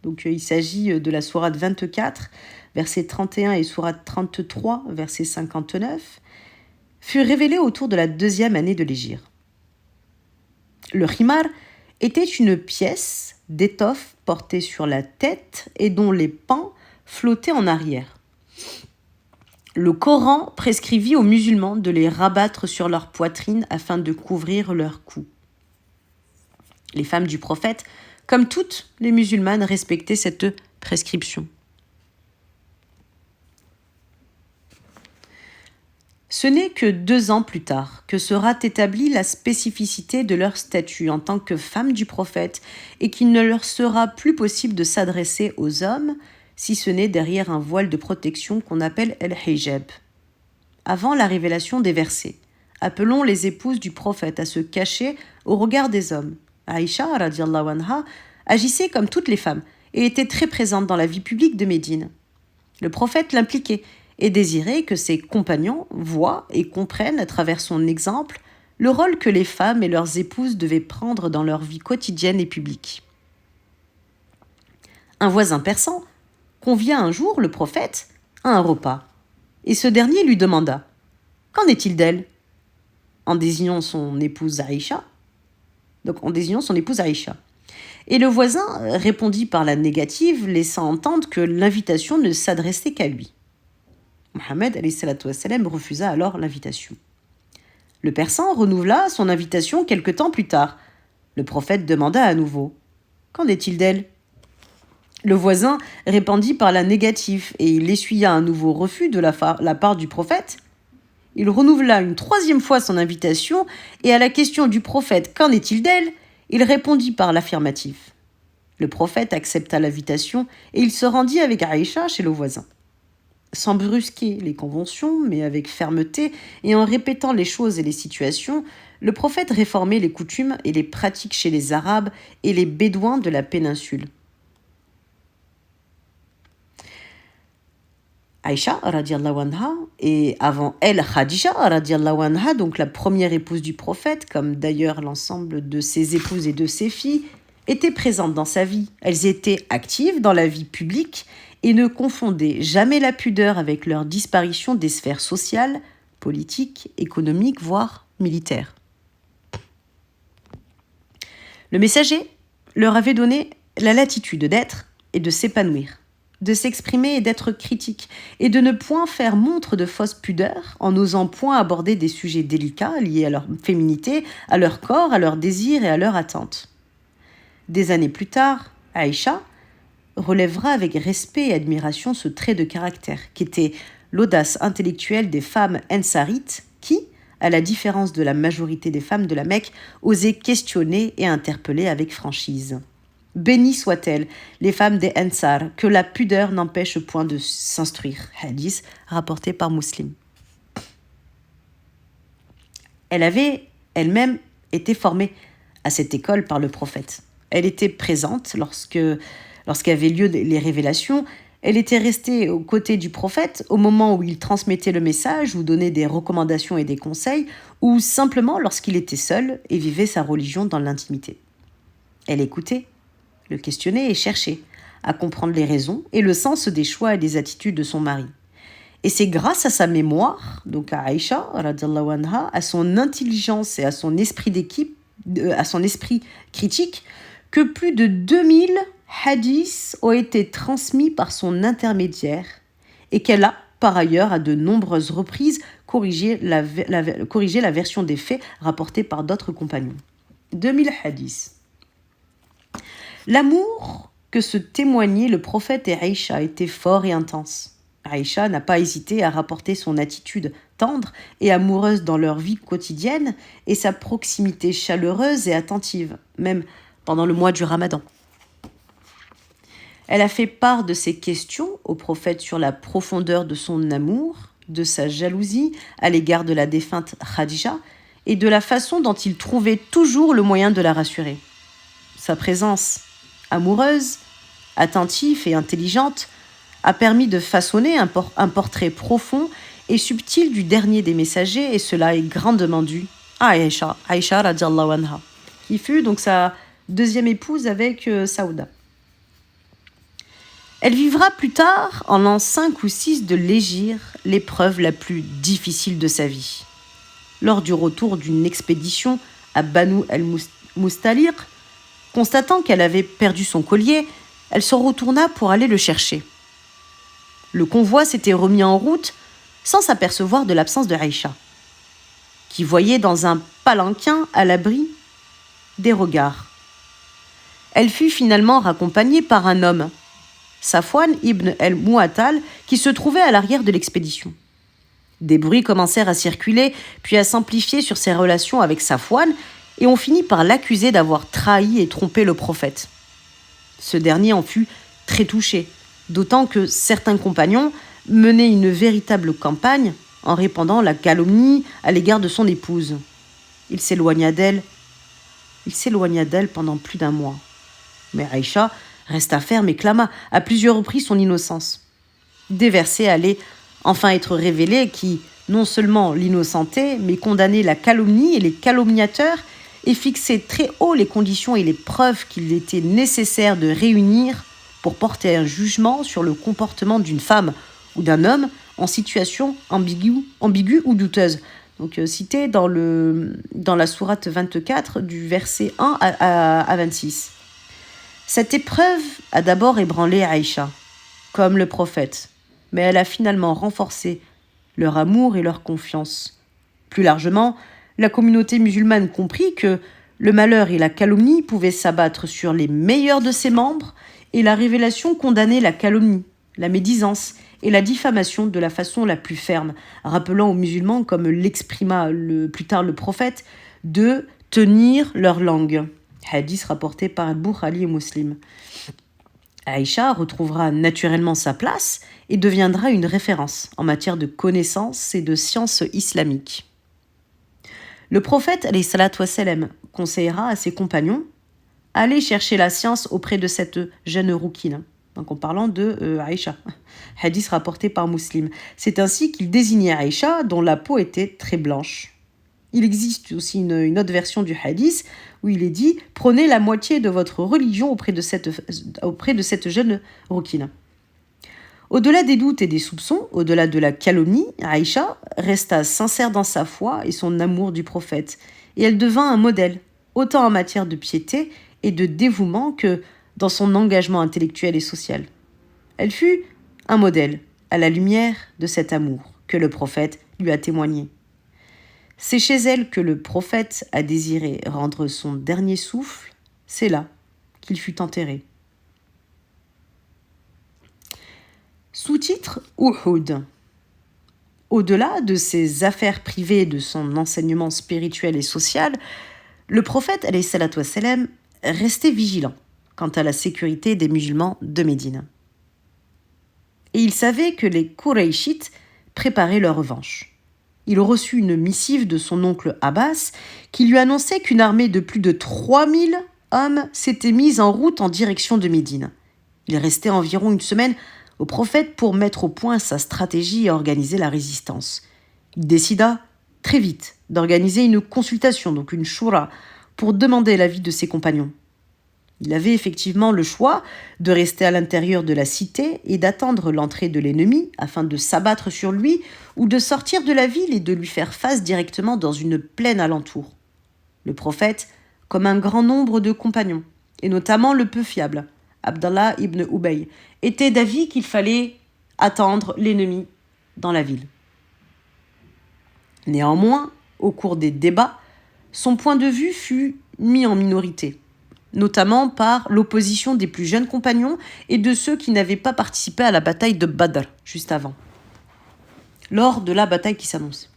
donc il s'agit de la sourate 24, verset 31 et sourate 33, verset 59, furent révélés autour de la 2e année de l'hégire. Le khimar était une pièce d'étoffe portée sur la tête et dont les pans flottaient en arrière. Le Coran prescrivit aux musulmans de les rabattre sur leur poitrine afin de couvrir leur cou. Les femmes du prophète, comme toutes les musulmanes, respectaient cette prescription. Ce n'est que 2 ans plus tard que sera établie la spécificité de leur statut en tant que femmes du prophète et qu'il ne leur sera plus possible de s'adresser aux hommes si ce n'est derrière un voile de protection qu'on appelle el-hijab. Avant la révélation des versets, appelons les épouses du prophète à se cacher au regard des hommes. Aïcha radiallahu anha agissait comme toutes les femmes et était très présente dans la vie publique de Médine. Le prophète l'impliquait et désirait que ses compagnons voient et comprennent à travers son exemple le rôle que les femmes et leurs épouses devaient prendre dans leur vie quotidienne et publique. Un voisin persan convia un jour le prophète à un repas, et ce dernier lui demanda « Qu'en est-il d'elle ?» en désignant son épouse Aïcha. Et le voisin répondit par la négative, laissant entendre que l'invitation ne s'adressait qu'à lui. Mohammed alayhi salatu wassalam refusa alors l'invitation. Le persan renouvela son invitation quelque temps plus tard. Le prophète demanda à nouveau « Qu'en est-il d'elle ?» Le voisin répondit par la négative et il essuya un nouveau refus de la part du prophète. Il renouvela une 3e fois son invitation et à la question du prophète « Qu'en est-il d'elle ?» il répondit par l'affirmative. Le prophète accepta l'invitation et il se rendit avec Aïcha chez le voisin. Sans brusquer les conventions, mais avec fermeté et en répétant les choses et les situations, le prophète réformait les coutumes et les pratiques chez les Arabes et les Bédouins de la péninsule. Aïcha radiallahu anha et avant elle Khadija radiallahu anha, donc la première épouse du prophète, comme d'ailleurs l'ensemble de ses épouses et de ses filles, étaient présentes dans sa vie. Elles étaient actives dans la vie publique et ne confondaient jamais la pudeur avec leur disparition des sphères sociales, politiques, économiques, voire militaires. Le messager leur avait donné la latitude d'être et de s'épanouir, de s'exprimer et d'être critique, et de ne point faire montre de fausse pudeur en n'osant point aborder des sujets délicats liés à leur féminité, à leur corps, à leurs désirs et à leurs attentes. Des années plus tard, Aïcha relèvera avec respect et admiration ce trait de caractère, qui était l'audace intellectuelle des femmes ansarites qui, à la différence de la majorité des femmes de la Mecque, osaient questionner et interpeller avec franchise. Bénies soient-elles, les femmes des Ansar, que la pudeur n'empêche point de s'instruire. Hadith rapporté par Muslim. Elle avait elle-même été formée à cette école par le prophète. Elle était présente lorsqu'avaient lieu les révélations. Elle était restée aux côtés du prophète au moment où il transmettait le message ou donnait des recommandations et des conseils, ou simplement lorsqu'il était seul et vivait sa religion dans l'intimité. Elle écoutait, le questionnait et cherchait à comprendre les raisons et le sens des choix et des attitudes de son mari. Et c'est grâce à sa mémoire, donc à Aïcha, radiallahu anha, à son intelligence et à son esprit à son esprit critique, que plus de 2000 hadiths ont été transmis par son intermédiaire et qu'elle a, par ailleurs, à de nombreuses reprises, corrigé la version des faits rapportée par d'autres compagnons. 2000 hadiths. L'amour que se témoignaient le prophète et Aïcha était fort et intense. Aïcha n'a pas hésité à rapporter son attitude tendre et amoureuse dans leur vie quotidienne et sa proximité chaleureuse et attentive, même pendant le mois du Ramadan. Elle a fait part de ses questions au prophète sur la profondeur de son amour, de sa jalousie à l'égard de la défunte Khadija et de la façon dont il trouvait toujours le moyen de la rassurer. Sa présence amoureuse, attentive et intelligente a permis de façonner un portrait profond et subtil du dernier des messagers, et cela est grandement dû à Aïcha radiallahu anha, qui fut donc sa deuxième épouse avec Saouda. Elle vivra plus tard, en l'an 5 ou 6 de l'Hégire, l'épreuve la plus difficile de sa vie. Lors du retour d'une expédition à Banu el-Mustaliq, constatant qu'elle avait perdu son collier, elle se retourna pour aller le chercher. Le convoi s'était remis en route sans s'apercevoir de l'absence de Aïcha, qui voyait dans un palanquin à l'abri des regards. Elle fut finalement raccompagnée par un homme, Safwan ibn el-Mu'attal, qui se trouvait à l'arrière de l'expédition. Des bruits commencèrent à circuler, puis à s'amplifier sur ses relations avec Safwan, et on finit par l'accuser d'avoir trahi et trompé le prophète. Ce dernier en fut très touché, d'autant que certains compagnons menaient une véritable campagne en répandant la calomnie à l'égard de son épouse. Il s'éloigna d'elle pendant plus d'un mois. Mais Aïcha resta ferme et clama à plusieurs reprises son innocence. Des versets allaient enfin être révélés qui, non seulement l'innocentaient, mais condamnaient la calomnie et les calomniateurs et fixaient très haut les conditions et les preuves qu'il était nécessaire de réunir pour porter un jugement sur le comportement d'une femme ou d'un homme en situation ambiguë ou douteuse. Donc cité dans la sourate 24 du verset 1 à 26. Cette épreuve a d'abord ébranlé Aïcha, comme le prophète, mais elle a finalement renforcé leur amour et leur confiance. Plus largement, la communauté musulmane comprit que le malheur et la calomnie pouvaient s'abattre sur les meilleurs de ses membres, et la révélation condamnait la calomnie, la médisance et la diffamation de la façon la plus ferme, rappelant aux musulmans, comme l'exprima plus tard le prophète, de tenir leur langue. Hadith rapporté par Bukhari et Muslim. Aïcha retrouvera naturellement sa place et deviendra une référence en matière de connaissances et de sciences islamiques. Le prophète alayhi salatu wassalam conseillera à ses compagnons aller chercher la science auprès de cette jeune rouquine, donc en parlant de Aïcha. Hadith rapporté par Muslim. C'est ainsi qu'il désignait Aïcha, dont la peau était très blanche. Il existe aussi une autre version du hadith où il est dit « Prenez la moitié de votre religion auprès de cette jeune rouquine ». Au-delà des doutes et des soupçons, au-delà de la calomnie, Aïcha resta sincère dans sa foi et son amour du prophète, et elle devint un modèle, autant en matière de piété et de dévouement que dans son engagement intellectuel et social. Elle fut un modèle à la lumière de cet amour que le prophète lui a témoigné. C'est chez elle que le prophète a désiré rendre son dernier souffle, c'est là qu'il fut enterré. Sous-titre Uhud. Au-delà de ses affaires privées et de son enseignement spirituel et social, le prophète alayhi salatu wassalam, restait vigilant quant à la sécurité des musulmans de Médine. Et il savait que les Qurayshites préparaient leur revanche. Il reçut une missive de son oncle Abbas qui lui annonçait qu'une armée de plus de 3000 hommes s'était mise en route en direction de Médine. Il restait environ une semaine au prophète pour mettre au point sa stratégie et organiser la résistance. Il décida très vite d'organiser une consultation, donc une shura, pour demander l'avis de ses compagnons. Il avait effectivement le choix de rester à l'intérieur de la cité et d'attendre l'entrée de l'ennemi afin de s'abattre sur lui ou de sortir de la ville et de lui faire face directement dans une plaine alentour. Le prophète, comme un grand nombre de compagnons, et notamment le peu fiable, Abdallah ibn Ubay, était d'avis qu'il fallait attendre l'ennemi dans la ville. Néanmoins, au cours des débats, son point de vue fut mis en minorité, notamment par l'opposition des plus jeunes compagnons et de ceux qui n'avaient pas participé à la bataille de Badr juste avant, lors de la bataille qui s'annonce.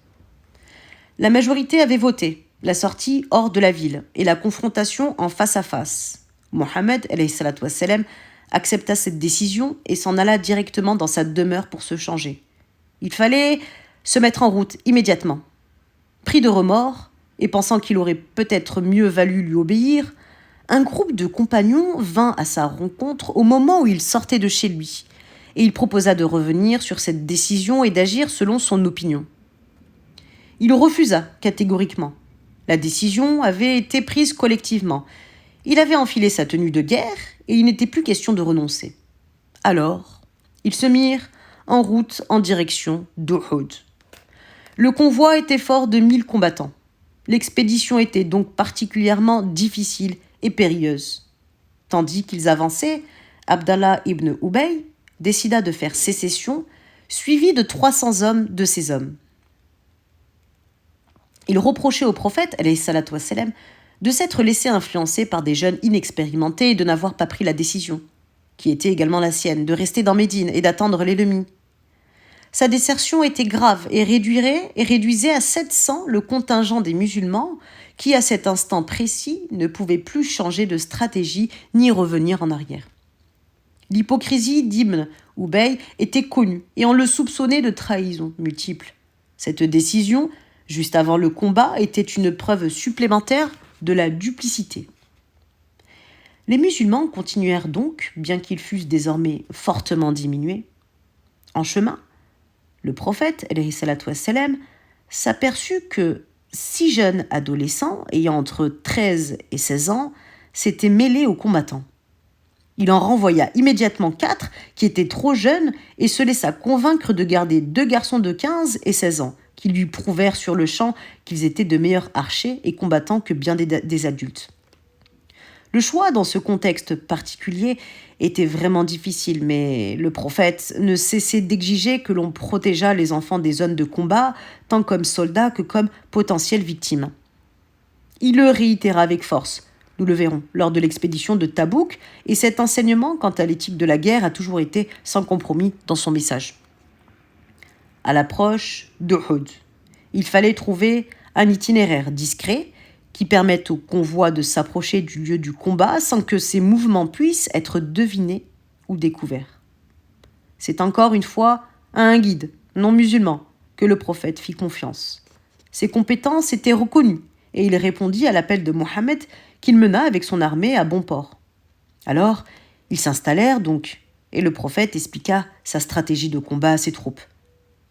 La majorité avait voté la sortie hors de la ville et la confrontation en face à face. Mohammed alayhi salatu wassalam accepta cette décision et s'en alla directement dans sa demeure pour se changer. Il fallait se mettre en route immédiatement. Pris de remords et pensant qu'il aurait peut-être mieux valu lui obéir, un groupe de compagnons vint à sa rencontre au moment où il sortait de chez lui, et il proposa de revenir sur cette décision et d'agir selon son opinion. Il refusa catégoriquement. La décision avait été prise collectivement. Il avait enfilé sa tenue de guerre et il n'était plus question de renoncer. Alors, ils se mirent en route en direction d'Uhud. Le convoi était fort de 1000 combattants. L'expédition était donc particulièrement difficile et périlleuse. Tandis qu'ils avançaient, Abdallah ibn Ubay décida de faire sécession, suivi de 300 hommes de ses hommes. Il reprochait au prophète, alayhi salatu wassalam, de s'être laissé influencer par des jeunes inexpérimentés et de n'avoir pas pris la décision, qui était également la sienne, de rester dans Médine et d'attendre l'ennemi. Sa désertion était grave et réduisait à 700 le contingent des musulmans qui, à cet instant précis, ne pouvaient plus changer de stratégie ni revenir en arrière. L'hypocrisie d'Ibn Ubay était connue et on le soupçonnait de trahison multiple. Cette décision, juste avant le combat, était une preuve supplémentaire de la duplicité. Les musulmans continuèrent donc, bien qu'ils fussent désormais fortement diminués. En chemin, le prophète, alayhi salatu wassalam, s'aperçut que 6 jeunes adolescents, ayant entre 13 et 16 ans, s'étaient mêlés aux combattants. Il en renvoya immédiatement 4 qui étaient trop jeunes et se laissa convaincre de garder 2 garçons de 15 et 16 ans, qui lui prouvèrent sur le champ qu'ils étaient de meilleurs archers et combattants que bien des adultes. Le choix dans ce contexte particulier était vraiment difficile, mais le prophète ne cessait d'exiger que l'on protégeât les enfants des zones de combat, tant comme soldats que comme potentielles victimes. Il le réitéra avec force, nous le verrons, lors de l'expédition de Tabouk, et cet enseignement quant à l'éthique de la guerre a toujours été sans compromis dans son message. À l'approche d'Uhud, il fallait trouver un itinéraire discret qui permette au convoi de s'approcher du lieu du combat sans que ses mouvements puissent être devinés ou découverts. C'est encore une fois à un guide non musulman que le prophète fit confiance. Ses compétences étaient reconnues et il répondit à l'appel de Mohammed qu'il mena avec son armée à bon port. Alors, ils s'installèrent donc et le prophète expliqua sa stratégie de combat à ses troupes.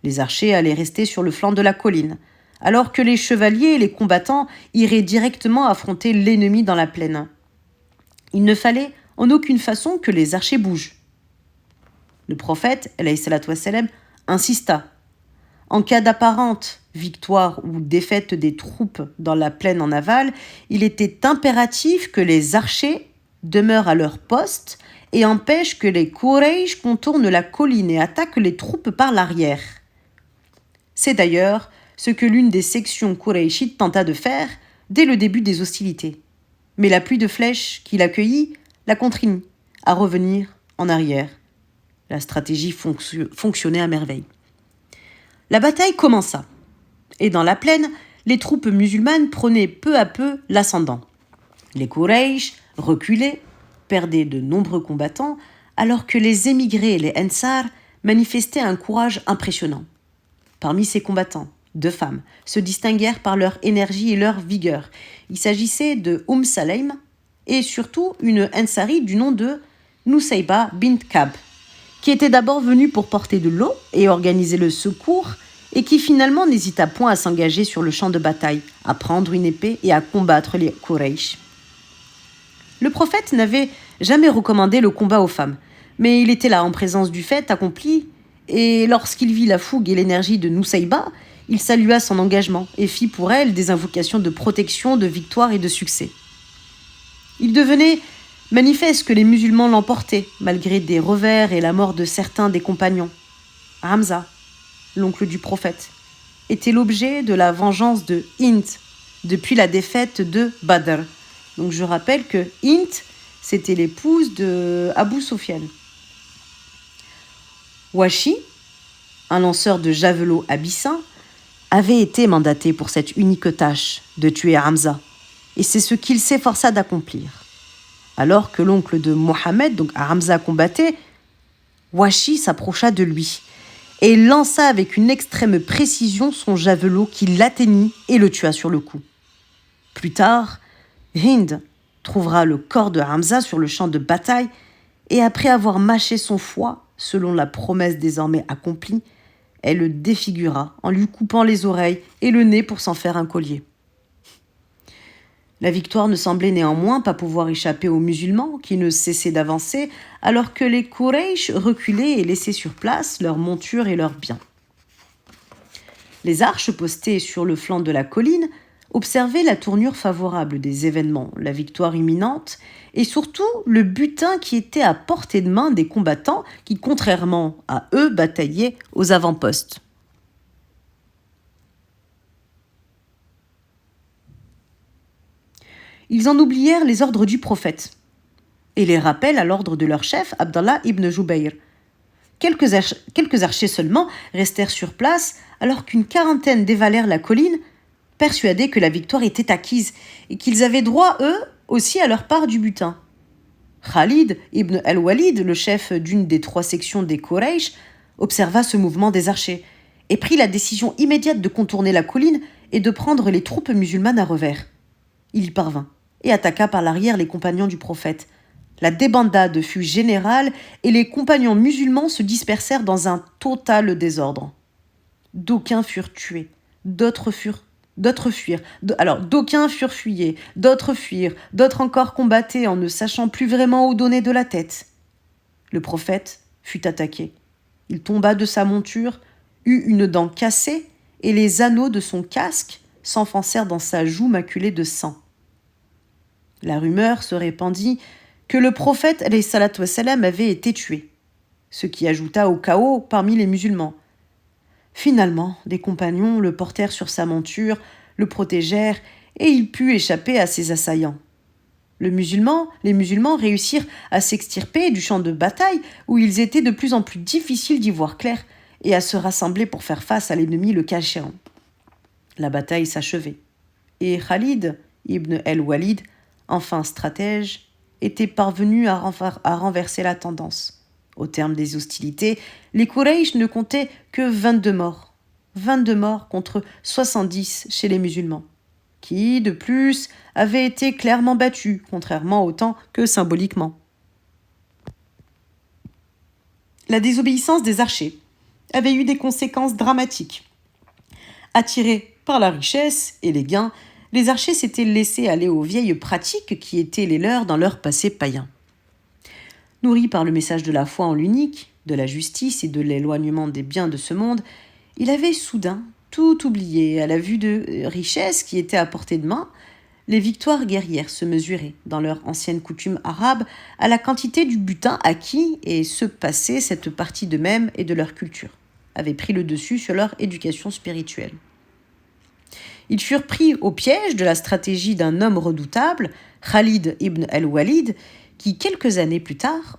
Les archers allaient rester sur le flanc de la colline, alors que les chevaliers et les combattants iraient directement affronter l'ennemi dans la plaine. Il ne fallait en aucune façon que les archers bougent. Le prophète, alayhi salatu wassalam, insista. En cas d'apparente victoire ou défaite des troupes dans la plaine en aval, il était impératif que les archers demeurent à leur poste et empêchent que les Quraysh contournent la colline et attaquent les troupes par l'arrière. C'est d'ailleurs ce que l'une des sections Qurayshites tenta de faire dès le début des hostilités. Mais la pluie de flèches qu'il accueillit la contraignit à revenir en arrière. La stratégie fonctionnait à merveille. La bataille commença, et dans la plaine, les troupes musulmanes prenaient peu à peu l'ascendant. Les Quraysh, reculés, perdaient de nombreux combattants, alors que les émigrés et les Ansar manifestaient un courage impressionnant. Parmi ces combattants, 2 femmes se distinguèrent par leur énergie et leur vigueur. Il s'agissait de Saleim et surtout une Ansari du nom de Nusayba bint Kab, qui était d'abord venue pour porter de l'eau et organiser le secours, et qui finalement n'hésita point à s'engager sur le champ de bataille, à prendre une épée et à combattre les Quraysh. Le prophète n'avait jamais recommandé le combat aux femmes, mais il était là en présence du fait accompli, et lorsqu'il vit la fougue et l'énergie de Nusayba, il salua son engagement et fit pour elle des invocations de protection, de victoire et de succès. Il devenait manifeste que les musulmans l'emportaient, malgré des revers et la mort de certains des compagnons. Hamza, l'oncle du prophète, était l'objet de la vengeance de Int depuis la défaite de Badr. Donc je rappelle que Int, c'était l'épouse de Abu Sufyan. Washi, un lanceur de javelot abyssin, avait été mandaté pour cette unique tâche de tuer Hamza, et c'est ce qu'il s'efforça d'accomplir. Alors que l'oncle de Mohammed, donc Hamza, combattait, Washi s'approcha de lui et lança avec une extrême précision son javelot qui l'atteignit et le tua sur le coup. Plus tard, Hind trouvera le corps de Hamza sur le champ de bataille et après avoir mâché son foie, selon la promesse désormais accomplie, elle le défigura en lui coupant les oreilles et le nez pour s'en faire un collier. La victoire ne semblait néanmoins pas pouvoir échapper aux musulmans qui ne cessaient d'avancer alors que les Quraysh reculaient et laissaient sur place leurs montures et leurs biens. Les arches postées sur le flanc de la colline observaient la tournure favorable des événements, la victoire imminente et surtout le butin qui était à portée de main des combattants qui, contrairement à eux, bataillaient aux avant-postes. Ils en oublièrent les ordres du prophète et les rappels à l'ordre de leur chef, Abdallah ibn Jubayr. Quelques archers seulement restèrent sur place alors qu'une quarantaine dévalèrent la colline, persuadés que la victoire était acquise et qu'ils avaient droit, eux, aussi à leur part du butin. Khalid ibn al-Walid, le chef d'une des 3 sections des Quraysh, observa ce mouvement des archers et prit la décision immédiate de contourner la colline et de prendre les troupes musulmanes à revers. Il y parvint et attaqua par l'arrière les compagnons du prophète. La débandade fut générale et les compagnons musulmans se dispersèrent dans un total désordre. D'aucuns furent tués, d'autres fuirent, d'aucuns furent fuyés, d'autres fuirent, d'autres encore combattaient en ne sachant plus vraiment où donner de la tête. Le prophète fut attaqué. Il tomba de sa monture, eut une dent cassée et les anneaux de son casque s'enfoncèrent dans sa joue maculée de sang. La rumeur se répandit que le prophète alayhi salatu wassalam avait été tué, ce qui ajouta au chaos parmi les musulmans. Finalement, des compagnons le portèrent sur sa monture, le protégèrent et il put échapper à ses assaillants. Les musulmans réussirent à s'extirper du champ de bataille où ils étaient de plus en plus difficiles d'y voir clair et à se rassembler pour faire face à l'ennemi le cas échéant. La bataille s'achevait et Khalid ibn al-Walid, enfin stratège, était parvenu à renverser la tendance. Au terme des hostilités, les Quraysh ne comptaient que 22 morts. 22 morts contre 70 chez les musulmans, qui, de plus, avaient été clairement battus, contrairement autant que symboliquement. La désobéissance des archers avait eu des conséquences dramatiques. Attirés par la richesse et les gains, les archers s'étaient laissés aller aux vieilles pratiques qui étaient les leurs dans leur passé païen. Nourris par le message de la foi en l'unique, de la justice et de l'éloignement des biens de ce monde, il avait soudain tout oublié à la vue de richesses qui étaient à portée de main. Les victoires guerrières se mesuraient, dans leur ancienne coutume arabe, à la quantité du butin acquis et ce passé, cette partie d'eux-mêmes et de leur culture, avait pris le dessus sur leur éducation spirituelle. Ils furent pris au piège de la stratégie d'un homme redoutable, Khalid ibn al-Walid, qui, quelques années plus tard,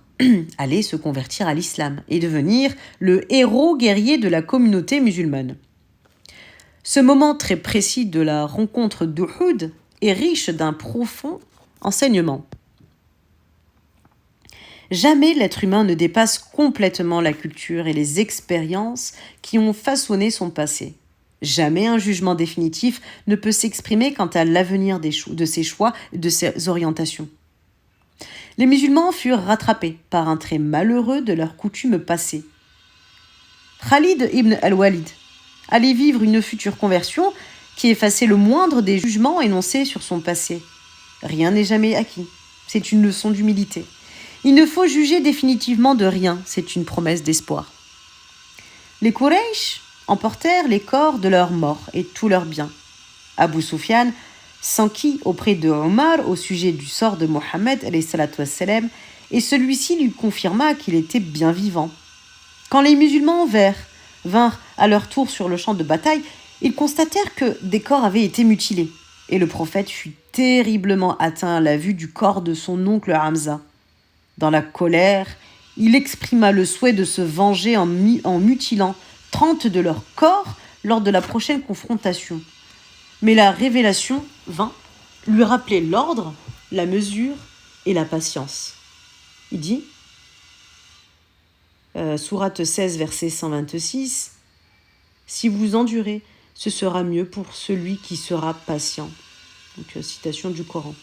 allait se convertir à l'islam et devenir le héros guerrier de la communauté musulmane. Ce moment très précis de la rencontre d'Uhud est riche d'un profond enseignement. Jamais l'être humain ne dépasse complètement la culture et les expériences qui ont façonné son passé. Jamais un jugement définitif ne peut s'exprimer quant à l'avenir de ses choix et de ses orientations. Les musulmans furent rattrapés par un trait malheureux de leurs coutumes passées. Khalid ibn al-Walid allait vivre une future conversion qui effaçait le moindre des jugements énoncés sur son passé. Rien n'est jamais acquis. C'est une leçon d'humilité. Il ne faut juger définitivement de rien. C'est une promesse d'espoir. Les Quraysh emportèrent les corps de leurs morts et tous leurs biens. Abu Sufyan s'enquit auprès de Omar au sujet du sort de Mohammed et celui-ci lui confirma qu'il était bien vivant. Quand les musulmans vinrent à leur tour sur le champ de bataille, ils constatèrent que des corps avaient été mutilés, et le prophète fut terriblement atteint à la vue du corps de son oncle Hamza. Dans la colère, il exprima le souhait de se venger en mutilant 30 de leurs corps lors de la prochaine confrontation. Mais la révélation vint lui rappeler l'ordre, la mesure et la patience. Il dit, sourate 16, verset 126, « Si vous endurez, ce sera mieux pour celui qui sera patient. » Donc, citation du Coran.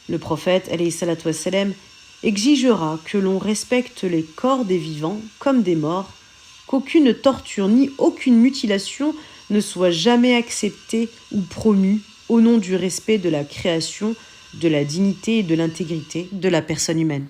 Le prophète, alayhi salatu wassalam, exigera que l'on respecte les corps des vivants comme des morts, qu'aucune torture ni aucune mutilation ne soit jamais acceptée ou promue au nom du respect de la création, de la dignité et de l'intégrité de la personne humaine.